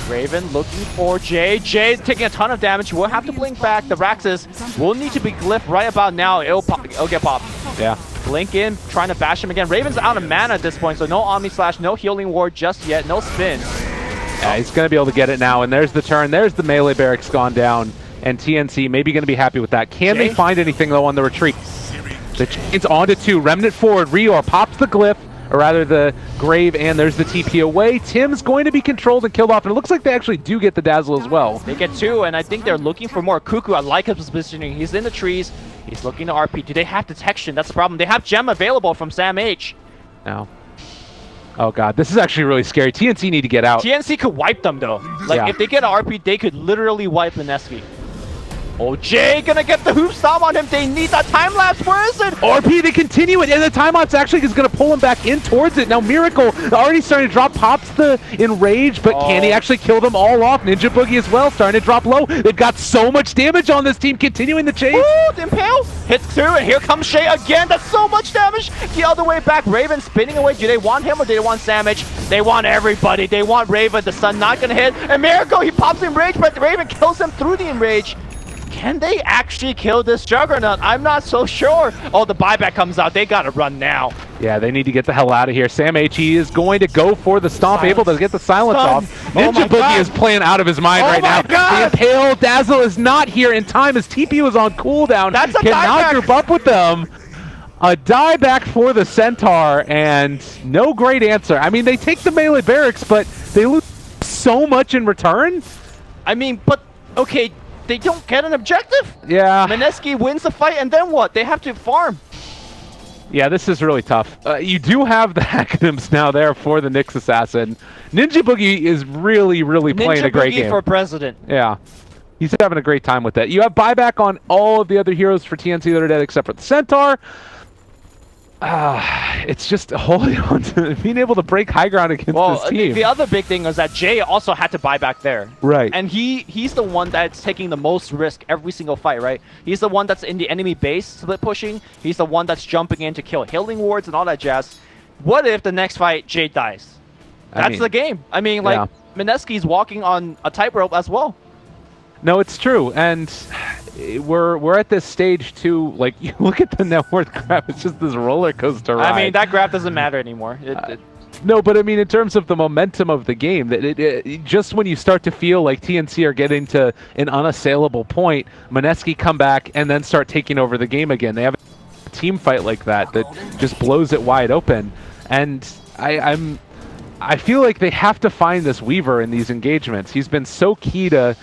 Raven looking for Jay. Jay taking a ton of damage. We'll have to blink back. The Raxus will need to be glyphed right about now. It'll get popped. Yeah. Blink in, trying to bash him again. Raven's out of mana at this point, so no Omni Slash, no healing ward just yet, no spin. Yeah, he's going to be able to get it now, and there's the turn. There's the melee barracks gone down, and TNC maybe going to be happy with that. Can they find anything, though, on the retreat? The chain's onto 2. Remnant forward. Rior pops the glyph, or rather the grave, and there's the TP away. Tim's going to be controlled and killed off, and it looks like they actually do get the dazzle as well. They get 2, and I think they're looking for more. Cuckoo, I like his positioning. He's in the trees. He's looking to RP. Do they have detection? That's the problem. They have gem available from Sam H. No. Oh god, this is actually really scary. TNC need to get out. TNC could wipe them though. Like if they get an RP, they could literally wipe Mineski. Oh, Jay gonna get the hoop stomp on him. They need that time lapse. Where is it? RP, they continue it, and the time lapse actually is gonna pull him back in towards it. Now Miracle already starting to drop, pops the enrage, but can he actually kill them all off? Ninja Boogie as well, starting to drop low. They've got so much damage on this team, continuing the chase. Ooh, the Impale hits 2, and here comes Shay again. That's so much damage. The other way back, Raven spinning away. Do they want him or do they want Samich? They want everybody. They want Raven. The sun not gonna hit, and Miracle, he pops the enrage, but Raven kills him through the enrage. Can they actually kill this Juggernaut? I'm not so sure. Oh, the buyback comes out. They gotta run now. Yeah, they need to get the hell out of here. Sam H.E. is going to go for the stomp, able to get the silence off. Ninja Boogie is playing out of his mind right now. The Impale Dazzle is not here in time as TP was on cooldown. That's a cannot group up with them. A dieback for the Centaur, and no great answer. I mean, they take the melee barracks, but they lose so much in return. I mean, but, okay, they don't get an objective. Yeah. Mineski wins the fight, and then what? They have to farm. Yeah, this is really tough. You do have the acronyms now there for the Nyx Assassin. Ninja Boogie is really, really playing a great game. Ninja Boogie for president. Yeah. He's having a great time with that. You have buyback on all of the other heroes for TNC that are dead except for the Centaur. It's just holding on to being able to break high ground against this team. The other big thing was that Jay also had to buy back there. Right. And he's the one that's taking the most risk every single fight, right? He's the one that's in the enemy base split pushing. He's the one that's jumping in to kill healing wards and all that jazz. What if the next fight Jay dies? That's the game. I mean, like, Mineski's walking on a tightrope as well. No, it's true, and we're at this stage too. Like, you look at the net worth graph; it's just this roller coaster ride. I mean, that graph doesn't matter anymore. No, but I mean, in terms of the momentum of the game, that just when you start to feel like TNC are getting to an unassailable point, Mineski come back and then start taking over the game again. They have a team fight like that just blows it wide open, and I feel like they have to find this Weaver in these engagements. He's been so key to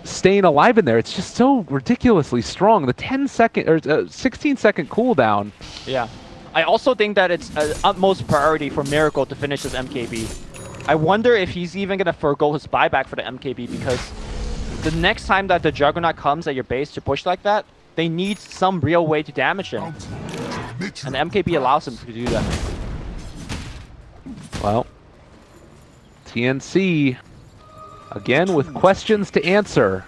staying alive in there. It's just so ridiculously strong. The 10-second or 16-second cooldown. Yeah. I also think that it's an utmost priority for Miracle to finish his MKB. I wonder if he's even going to forgo his buyback for the MKB, because the next time that the Juggernaut comes at your base to push like that, they need some real way to damage him. And the MKB allows him to do that. Well, TNC again with questions to answer.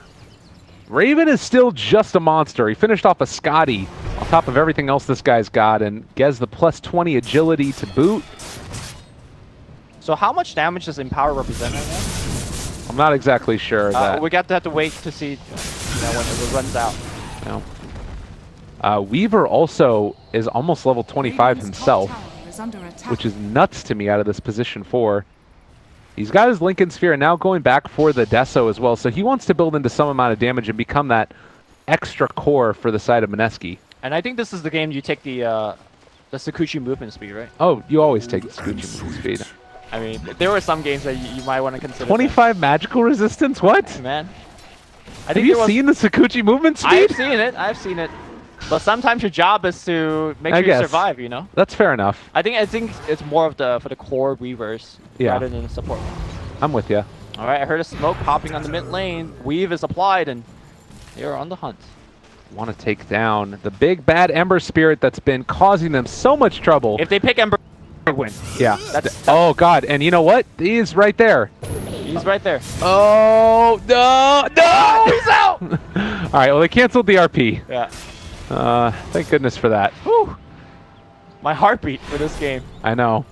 Raven is still just a monster. He finished off a Scotty on top of everything else this guy's got, and gets the +20 agility to boot. So how much damage does Empower represent right now? I'm not exactly sure. We got to have to wait to see when it runs out. No. Weaver also is almost level 25 himself, which is nuts to me out of this position 4. He's got his Lincoln Sphere and now going back for the Deso as well, so he wants to build into some amount of damage and become that extra core for the side of Mineski. And I think this is the game you take the Sakuchi movement speed, right? Oh, you always take the Sakuchi movement speed. I mean, there were some games that you might want to consider. 25 magical resistance? What? Man. Have you seen the Sakuchi movement speed? I've seen it. But sometimes your job is to make sure you survive, you know? That's fair enough. I think it's more of for the core Weavers rather than the support. I'm with you. All right, I heard a smoke popping on the mid lane. Weave is applied, and they are on the hunt. Want to take down the big bad Ember Spirit that's been causing them so much trouble. If they pick Ember, they win. Yeah. Oh, God. And you know what? He's right there. He's right there. Oh, no. No! He's out! All right, well, they canceled the RP. Yeah. Thank goodness for that. Whew. My heartbeat for this game. I know.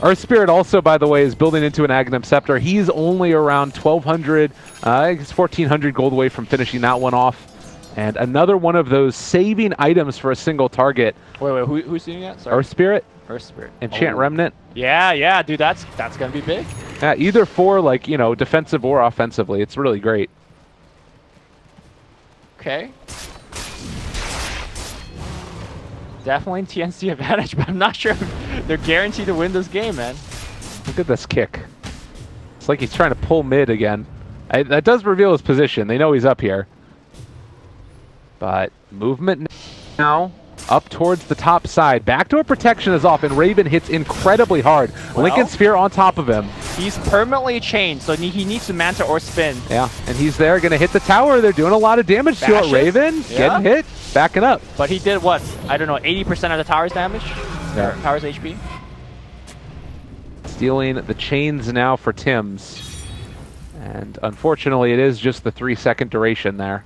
Earth Spirit also, by the way, is building into an Aghanim Scepter. He's only around 1,200, I think it's 1,400 gold away from finishing that one off. And another one of those saving items for a single target. Wait, who's doing that? Sorry. Earth Spirit. Earth Spirit. Enchant Remnant. Yeah, dude, that's gonna be big. Yeah, either for, like, you know, defensive or offensively. It's really great. Okay. Definitely TNC advantage, but I'm not sure if they're guaranteed to win this game, man. Look at this kick. It's like he's trying to pull mid again. That does reveal his position. They know he's up here. But movement now up towards the top side. Backdoor protection is off, and Raven hits incredibly hard. Well, Lincoln Sphere on top of him. He's permanently chained, so he needs to Manta or spin. Yeah, and he's there, going to hit the tower. They're doing a lot of damage to it. Raven getting hit, backing up. But he did what? I don't know, 80% of the tower's damage? Yeah. Or tower's HP? Stealing the chains now for Tim's. And unfortunately, it is just the 3-second duration there.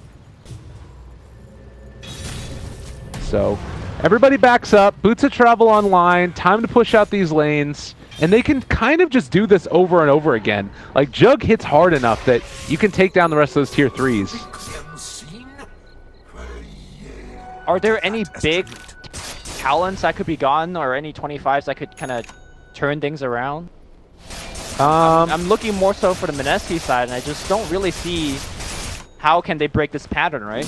So everybody backs up, Boots of Travel online, time to push out these lanes, and they can kind of just do this over and over again. Like, Jug hits hard enough that you can take down the rest of those tier 3s. Are there any big talents that could be gone, or any 25s that could kind of turn things around? I'm looking more so for the Mineski side, and I just don't really see how can they break this pattern, right?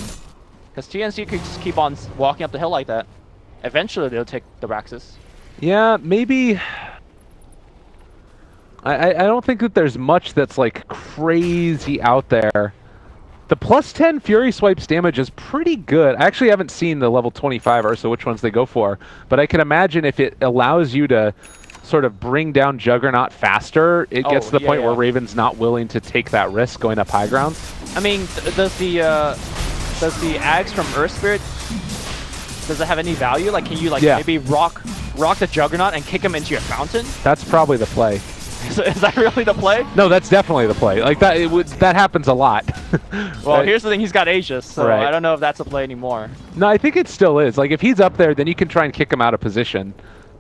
Because TNC could just keep on walking up the hill like that. Eventually, they'll take the Raxus. Yeah, maybe. I don't think that there's much that's like crazy out there. The +10 Fury Swipes damage is pretty good. I actually haven't seen the level 25 or so which ones they go for, but I can imagine if it allows you to sort of bring down Juggernaut faster, it gets to the point where Raven's not willing to take that risk going up high ground. I mean, does the Ags from Earth Spirit, does it have any value? Like, can you like Yeah. maybe rock the Juggernaut and kick him into your fountain? That's probably the play. Is that really the play? No, that's definitely the play. Like that, that happens a lot. Well, here's the thing: he's got Aegis, so Right. I don't know if that's a play anymore. No, I think it still is. Like if he's up there, then you can try and kick him out of position,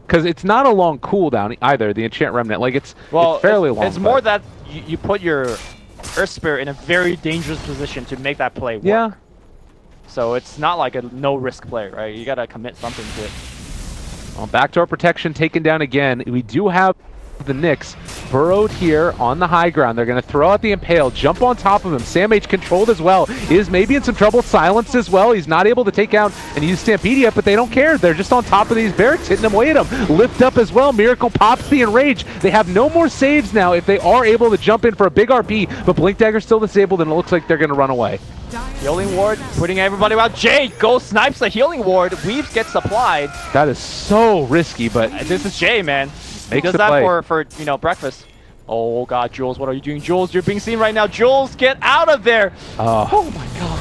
because it's not a long cooldown either. The Enchant Remnant, like it's fairly long. It's more that you put your Earth Spirit in a very dangerous position to make that play work. Yeah. So it's not like a no-risk play, right? You gotta commit something to it. Well, backdoor protection taken down again. We do have the Knicks burrowed here on the high ground. They're going to throw out the Impale, jump on top of him. Sam H controlled as well. Is maybe in some trouble, silenced as well. He's not able to take out and use Stampedia, but they don't care. They're just on top of these barracks, hitting away at him. Lift up as well. Miracle pops the Enrage. They have no more saves now if they are able to jump in for a big RP, but Blink Dagger's still disabled and it looks like they're going to run away. Healing Ward, putting everybody out. Jay goes, snipes the Healing Ward. Weaves gets applied. That is so risky, but This is Jay, man. He Makes does the that play. for you know, breakfast. Oh god, Jules, what are you doing? Jules, you're being seen right now. Jules, get out of there. Oh my god.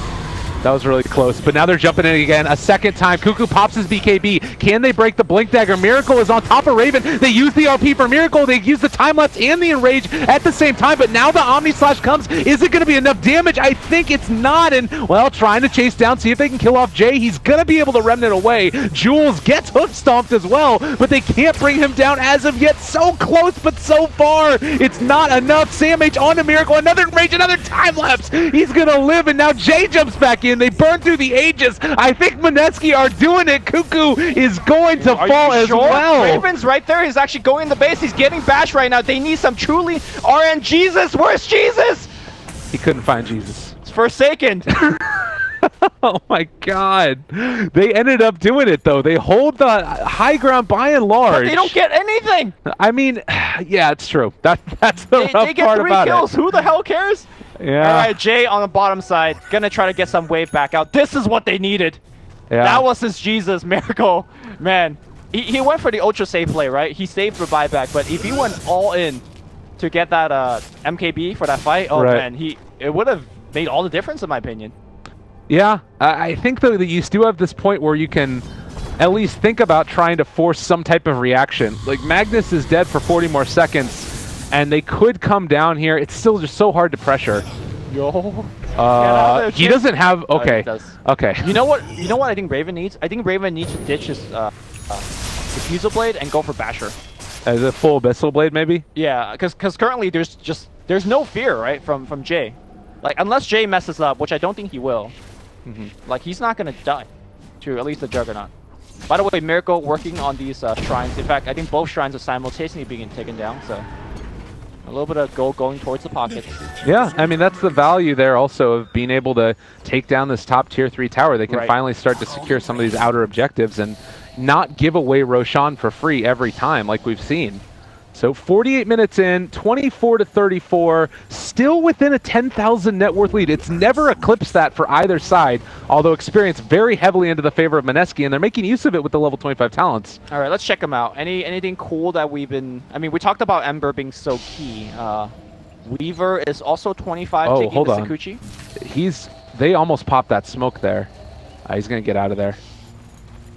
that was really close, but now they're jumping in again a second time. Cuckoo pops his BKB. Can they break the Blink Dagger? Miracle is on top of Raven. They use the RP for Miracle. They use the time lapse and the Enrage at the same time, but now the Omni Slash comes. Is it going to be enough damage? I think it's not, and well, trying to chase down, see if they can kill off Jay. He's going to be able to Remnant away. Jules gets hook stomped as well, but they can't bring him down as of yet. So close, but so far. It's not enough. Sam H onto Miracle. Another Enrage, another time lapse. He's going to live, and now Jay jumps back in. They burn through the Aegis. I think Mineski are doing it. Cuckoo is going to fall as well. Raven's right there. He's actually going in the base. He's getting bashed right now. They need some truly RN Jesus. Where's Jesus? He couldn't find Jesus. It's Forsaken. Oh my god. They ended up doing it though. They hold the high ground by and large. But they don't get anything. I mean, yeah, it's true. That's the rough They get part 3 about kills. it. Who the hell cares? Yeah. All right, Jay on the bottom side. Gonna try to get some wave back out. This is what they needed. Yeah. That was his Jesus Miracle. Man, he went for the ultra safe play, right? He saved for buyback, but if he went all in to get that MKB for that fight, oh Right. man, it would have made all the difference in my opinion. Yeah, I think though that you still have this point where you can at least think about trying to force some type of reaction. Like Magnus is dead for 40 more seconds, and they could come down here. It's still just so hard to pressure. Yo. He doesn't have. Okay. he does. Okay. You know what? You know what I think Raven needs? I think Raven needs to ditch his Diffusal Blade and go for Basher. As a full Abyssal Blade, maybe. Yeah, because currently there's no fear, right, from Jay. Like unless Jay messes up, which I don't think he will. Like he's not gonna die to at least the Juggernaut. By the way, Miracle working on these shrines. In fact, I think both shrines are simultaneously being taken down. So a little bit of gold going towards the pockets. Yeah, I mean that's the value there also of being able to take down this top tier 3 tower. They can finally start to secure some of these outer objectives and not give away Roshan for free every time like we've seen. So 48 minutes in, 24-34, still within a 10,000 net worth lead. It's never eclipsed that for either side, although experience very heavily into the favor of Mineski, and they're making use of it with the level 25 talents. All right, let's check them out. Anything cool that we've been... I mean, we talked about Ember being so key. Weaver is also 25 taking hold the on. Sakuchi. They almost popped that smoke there. He's going to get out of there.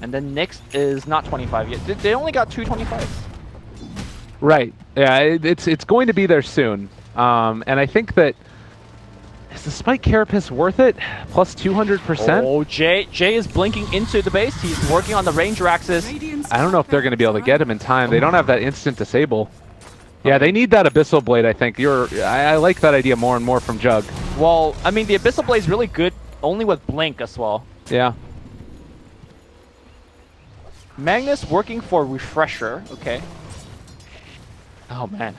And then Nyx is not 25 yet. They only got 2 25s. Right. Yeah, it's going to be there soon. And I think that is the Spike Carapace worth it? Plus 200%? Oh, Jay is blinking into the base. He's working on the Ranger axis. I don't know if they're going to be able to get him in time. They don't have that instant disable. Yeah, they need that Abyssal Blade, I think. I like that idea more and more from Jug. Well, I mean, the Abyssal Blade is really good only with Blink as well. Yeah. Magnus working for Refresher. Okay. Oh, man.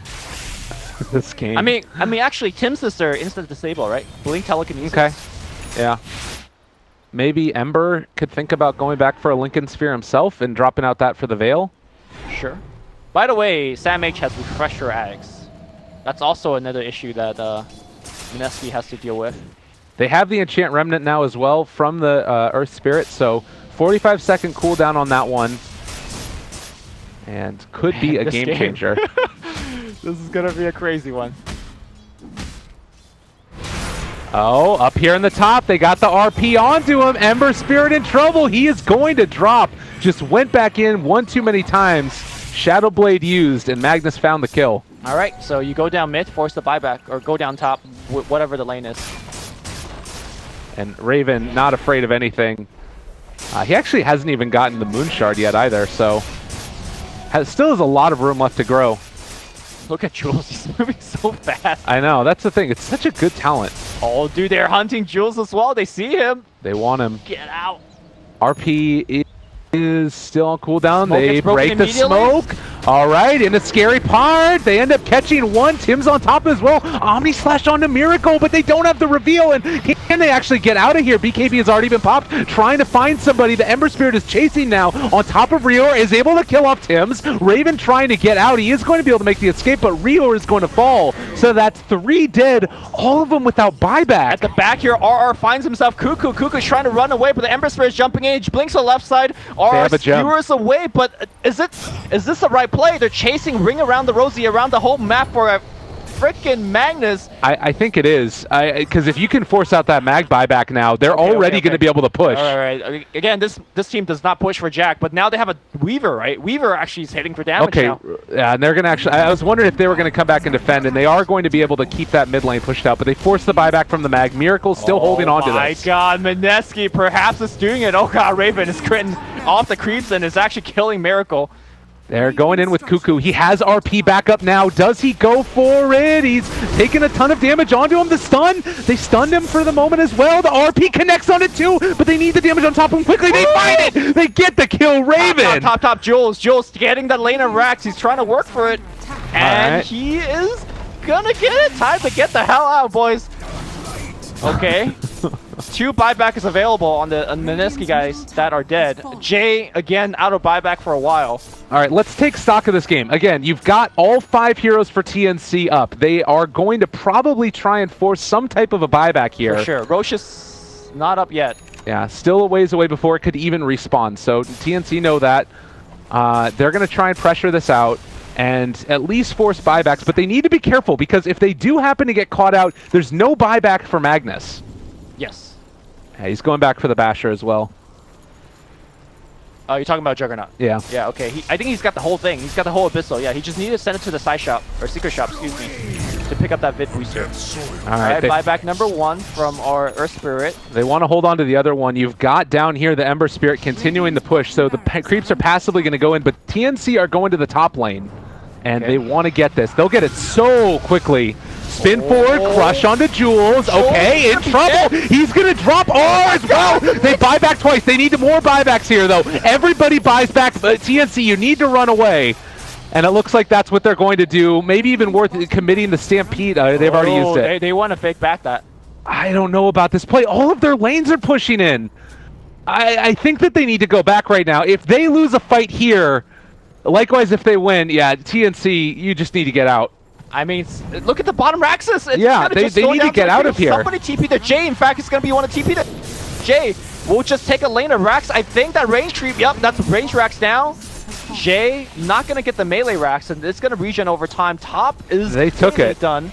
This game. I mean, actually, Tim's sister instant disable, right? Blink telekinesis. Okay. Yeah. Maybe Ember could think about going back for a Lincoln Sphere himself and dropping out that for the Veil. Sure. By the way, Sam H has Refresher Ags. That's also another issue that Mineski has to deal with. They have the Enchant Remnant now as well from the Earth Spirit, so 45-second cooldown on that one. And could be a game changer. This is going to be a crazy one. Oh, up here in the top, they got the RP onto him. Ember Spirit in trouble. He is going to drop. Just went back in one too many times. Shadow Blade used, and Magnus found the kill. All right, so you go down mid, force the buyback, or go down top, whatever the lane is. And Raven, not afraid of anything. He actually hasn't even gotten the Moon Shard yet either, so still has a lot of room left to grow. Look at Jules, he's moving so fast. I know, that's the thing. It's such a good talent. Oh, dude, they're hunting Jules as well. They see him. They want him. Get out. RP is still on cooldown. Smoke They break the smoke. All right, in the scary part, they end up catching one. Tim's on top as well. Omni Slash onto Miracle, but they don't have the reveal. And can they actually get out of here? BKB has already been popped, trying to find somebody. The Ember Spirit is chasing now on top of Rior, is able to kill off Tim's. Raven trying to get out. He is going to be able to make the escape, but Rior is going to fall. So that's 3 dead, all of them without buyback. At the back here, RR finds himself Cuckoo. Cuckoo's trying to run away, but the Ember Spirit is jumping in. He blinks on the left side. RR skewers away, but is this the right play? They're chasing ring around the Rosie, around the whole map for a freaking Magnus. I think it is, because if you can force out that mag buyback now, they're already going to be able to push. All right. Again, this team does not push for Jack, but now they have a Weaver, right? Weaver actually is hitting for damage now. Yeah, and they're going to actually, I was wondering if they were going to come back and defend, and they are going to be able to keep that mid lane pushed out, but they force the buyback from the mag. Miracle's still holding on to this. My God, Mineski perhaps is doing it. Oh God, Raven is critting off the creeps and is actually killing Miracle. They're going in with Cuckoo. He has RP back up now. Does he go for it? He's taking a ton of damage onto him. The stun. They stunned him for the moment as well. The RP connects on it too, but they need the damage on top of him quickly. They find it. They get the kill. Raven. Top. Jules getting that lane of Rax. He's trying to work for it. And he is gonna get it. Time to get the hell out, boys. Okay. 2 buyback is available on the Mineski guys that are dead. Jay, again, out of buyback for a while. All right, let's take stock of this game. Again, you've got all 5 heroes for TNC up. They are going to probably try and force some type of a buyback here. For sure. Roche is not up yet. Yeah, still a ways away before it could even respawn. So TNC know that. They're going to try and pressure this out and at least force buybacks, but they need to be careful because if they do happen to get caught out, there's no buyback for Magnus. Yes. Yeah, he's going back for the Basher as well. Oh, you're talking about Juggernaut? Yeah. Yeah, okay. I think he's got the whole thing. He's got the whole Abyssal. Yeah, he just needed to send it to the side shop, or secret shop, excuse me, to pick up that vid booster. All right, buyback number 1 from our Earth Spirit. They want to hold on to the other one. You've got down here the Ember Spirit continuing the push, so the creeps are passively going to go in, but TNC are going to the top lane, and they want to get this. They'll get it so quickly. Spin forward, crush onto Jules. Okay, in trouble. He's going to drop R as well. They buy back twice. They need more buybacks here, though. Everybody buys back. TNC, you need to run away. And it looks like that's what they're going to do. Maybe even worth committing the Stampede. They've already used it. They want to fake back that. I don't know about this play. All of their lanes are pushing in. I think that they need to go back right now. If they lose a fight here, likewise if they win, yeah, TNC, you just need to get out. I mean, look at the bottom Raxus. Yeah, they need to get out of here. Somebody TP to Jay. In fact, it's going to be one of TP to Jay. We'll just take a lane of Rax. I think that range creep, yep, that's range Rax now. Jay not going to get the melee Rax, and it's going to regen over time. Top is done.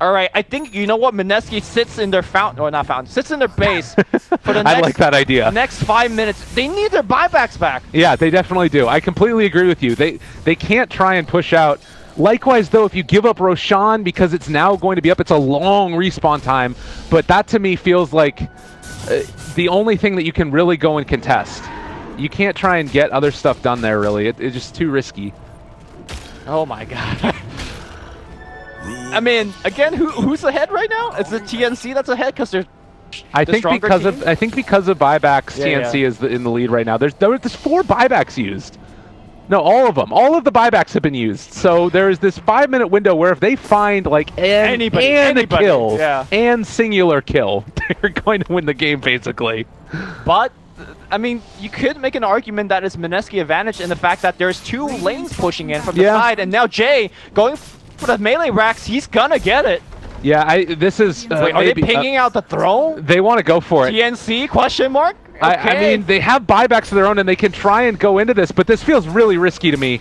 All right, I think, you know what, Mineski sits in their fountain, or not fountain, sits in their base for the next, I like that idea. Next 5 minutes. They need their buybacks back. Yeah, they definitely do. I completely agree with you. They can't try and push out. Likewise, though, if you give up Roshan because it's now going to be up, it's a long respawn time. But that, to me, feels like the only thing that you can really go and contest. You can't try and get other stuff done there, really. It's just too risky. Oh, my God. I mean, again, who's ahead right now? It's the TNC that's ahead because they're I think because of buybacks, TNC is in the lead right now. There's 4 buybacks used. No, all of them. All of the buybacks have been used. So there's this 5-minute window where if they find like a kill and singular kill, they're going to win the game basically. But I mean, you could make an argument that it's Mineski advantage in the fact that there's 2 lanes pushing in from the side, and now Jay going for the melee Rax. He's gonna get it. Yeah, this is. Wait, are they pinging out the throne? They want to go for it. TNC question mark? Okay. I mean, they have buybacks of their own, and they can try and go into this, but this feels really risky to me.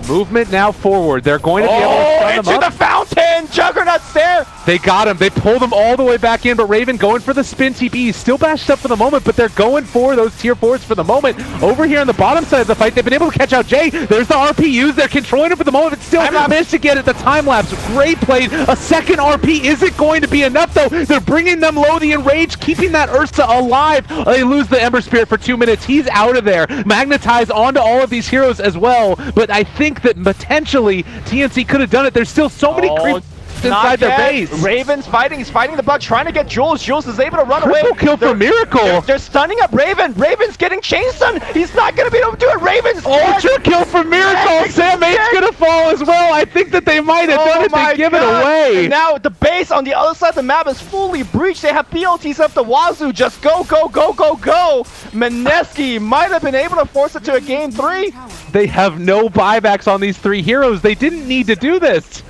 Movement now forward. They're going to be able to stun them up. Into the fountain! Juggernaut's there! They got him. They pulled him all the way back in, but Raven going for the spin TP. He's still bashed up for the moment, but they're going for those tier 4s for the moment. Over here on the bottom side of the fight, they've been able to catch out Jay. There's the RPUs. They're controlling it for the moment, but still managed to get it. The time lapse. Great play. A second RP isn't going to be enough, though. They're bringing them low. The Enrage, keeping that Ursa alive. They lose the Ember Spirit for 2 minutes. He's out of there. Magnetize onto all of these heroes as well, but I think that potentially TNC could have done it. There's still so many creeps inside their base. Raven's fighting. He's fighting the bug, trying to get Jules. Jules is able to run away. Triple kill for Miracle. They're stunning up Raven. Raven's getting chain stun. He's not going to be able to do it. Raven's Ultra kill for Miracle. Sam 8's going to fall as well. I think that they might have done it. They give it away. And now the base on the other side of the map is fully breached. They have PLTs up the wazoo. Just go, go, go, go, go. Mineski might have been able to force it to a game 3. They have no buybacks on these 3 heroes. They didn't need to do this.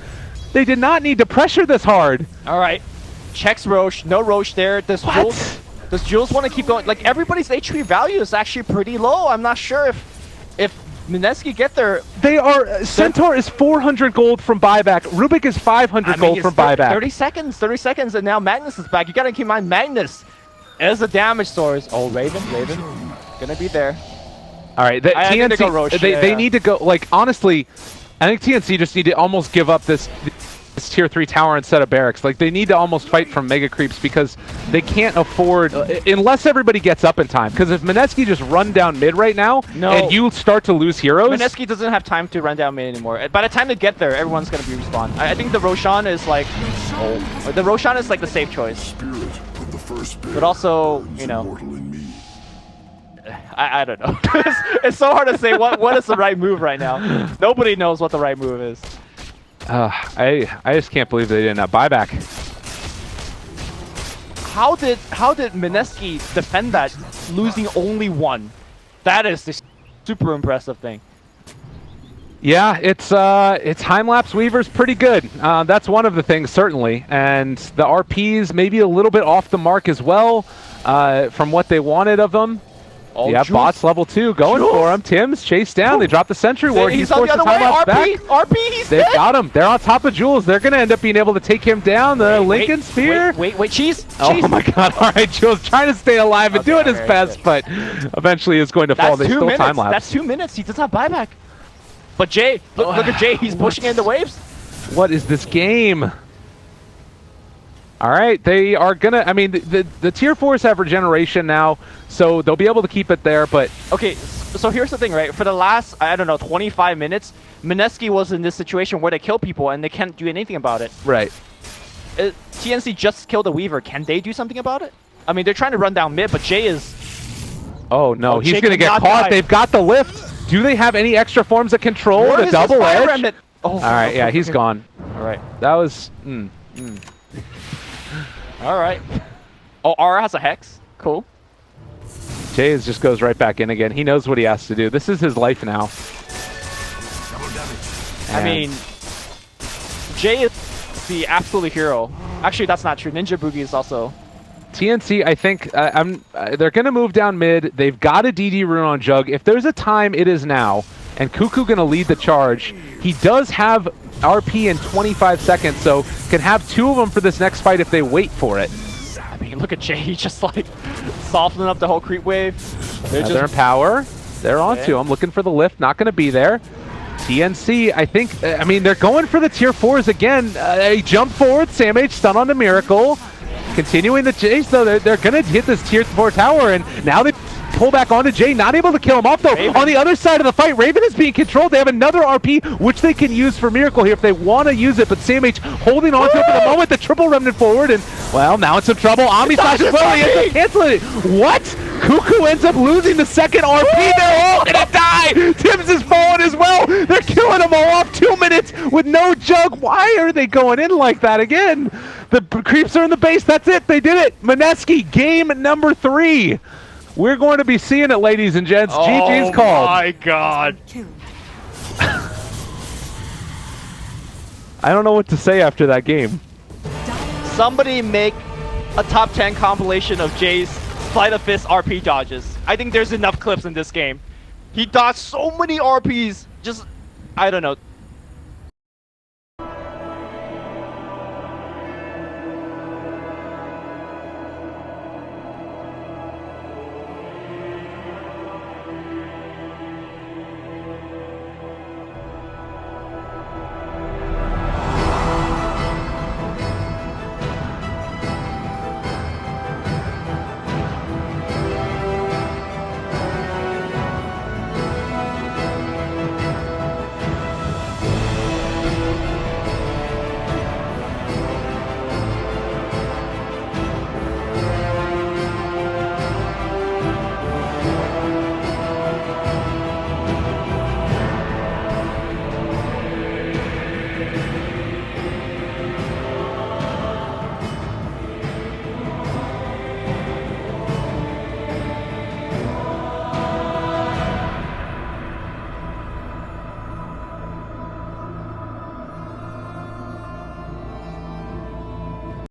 They did not need to pressure this hard. All right, checks Roche. No Roche there. Does Jules want to keep going? Like, everybody's HP value is actually pretty low. I'm not sure if Mineski get there. They are. Centaur is 400 gold from buyback. Rubik is 500 gold from buyback. 30 seconds, and now Magnus is back. You gotta keep in mind Magnus is a damage source. Oh, Raven, gonna be there. All right, TNC. They need to go. Like, honestly, I think TNC just need to almost give up this tier 3 tower instead of barracks. Like, they need to almost fight from mega creeps because they can't afford, unless everybody gets up in time. Because if Mineski just run down mid right now, and you start to lose heroes. Mineski doesn't have time to run down mid anymore. By the time they get there, everyone's going to be respawned. I think the Roshan is like, the Roshan is like the safe choice. But also, you know, I don't know. It's so hard to say what is the right move right now. Nobody knows what the right move is. I just can't believe they didn't have buyback. How did Mineski defend that, losing only 1? That is the super impressive thing. Yeah, it's time-lapse Weaver's pretty good. That's one of the things, certainly. And the RPs maybe a little bit off the mark as well from what they wanted of them. Oh, yeah, Jules. Bots level 2 going for him. Tim's chased down. They dropped the sentry ward. He's on the other way. RP, he's They've dead. got him. They're on top of Jules. They're going to end up being able to take him down. The Lincoln Spear. Wait, cheese. Oh my god. All right, Jules trying to stay alive and doing his best, but eventually is going to fall. They still time lapse. That's 2 minutes. He does not buyback. But Jay, look at Jay. He's pushing in the waves. What is this game? All right, they are gonna. I mean, the tier 4s have regeneration now, so they'll be able to keep it there. But okay, so here's the thing, right? For the last, I don't know, 25 minutes, Mineski was in this situation where they kill people and they can't do anything about it. Right. TNC just killed a Weaver. Can they do something about it? I mean, they're trying to run down mid, but Jay is. Oh no, he's gonna get caught. They've got the lift. Do they have any extra forms of control? The double edge. Oh, all right, yeah, he's gone. All right, that was. All right. Oh, Aura has a Hex. Cool. Jay just goes right back in again. He knows what he has to do. This is his life now. I mean, Jay is the absolute hero. Actually, that's not true. Ninja Boogie is also. TNC, I think, they're going to move down mid. They've got a DD rune on Jug. If there's a time, it is now. And Cuckoo going to lead the charge. He does have RP in 25 seconds, so can have 2 of them for this next fight if they wait for it. I mean, look at Jay. He just like softening up the whole creep wave. They're in power. They're onto him, looking for the lift. Not going to be there. TNC, I think, I mean, they're going for the tier 4s again. They jump forward. Sam H stun on the Miracle. Continuing the chase, though, they're going to hit this tier 4 tower, and now they pull back onto Jay, not able to kill him off, though. Raven. On the other side of the fight, Raven is being controlled. They have another RP, which they can use for Miracle here if they want to use it, but Sam H holding on to it for the moment. The triple remnant forward, and, well, now it's in trouble. Omni Slash as well. He ends up canceling it. What? Cuckoo ends up losing the second RP. They're all going to die. Tim's is falling as well. They're killing them all off. 2 minutes with no Jug. Why are they going in like that again? The creeps are in the base. That's it. They did it. Mineski, game number 3. We're going to be seeing it, ladies and gents. GG's called. Oh my god. I don't know what to say after that game. Somebody make a top 10 compilation of Jay's Flight of Fist RP dodges. I think there's enough clips in this game. He dodged so many RPs. Just, I don't know.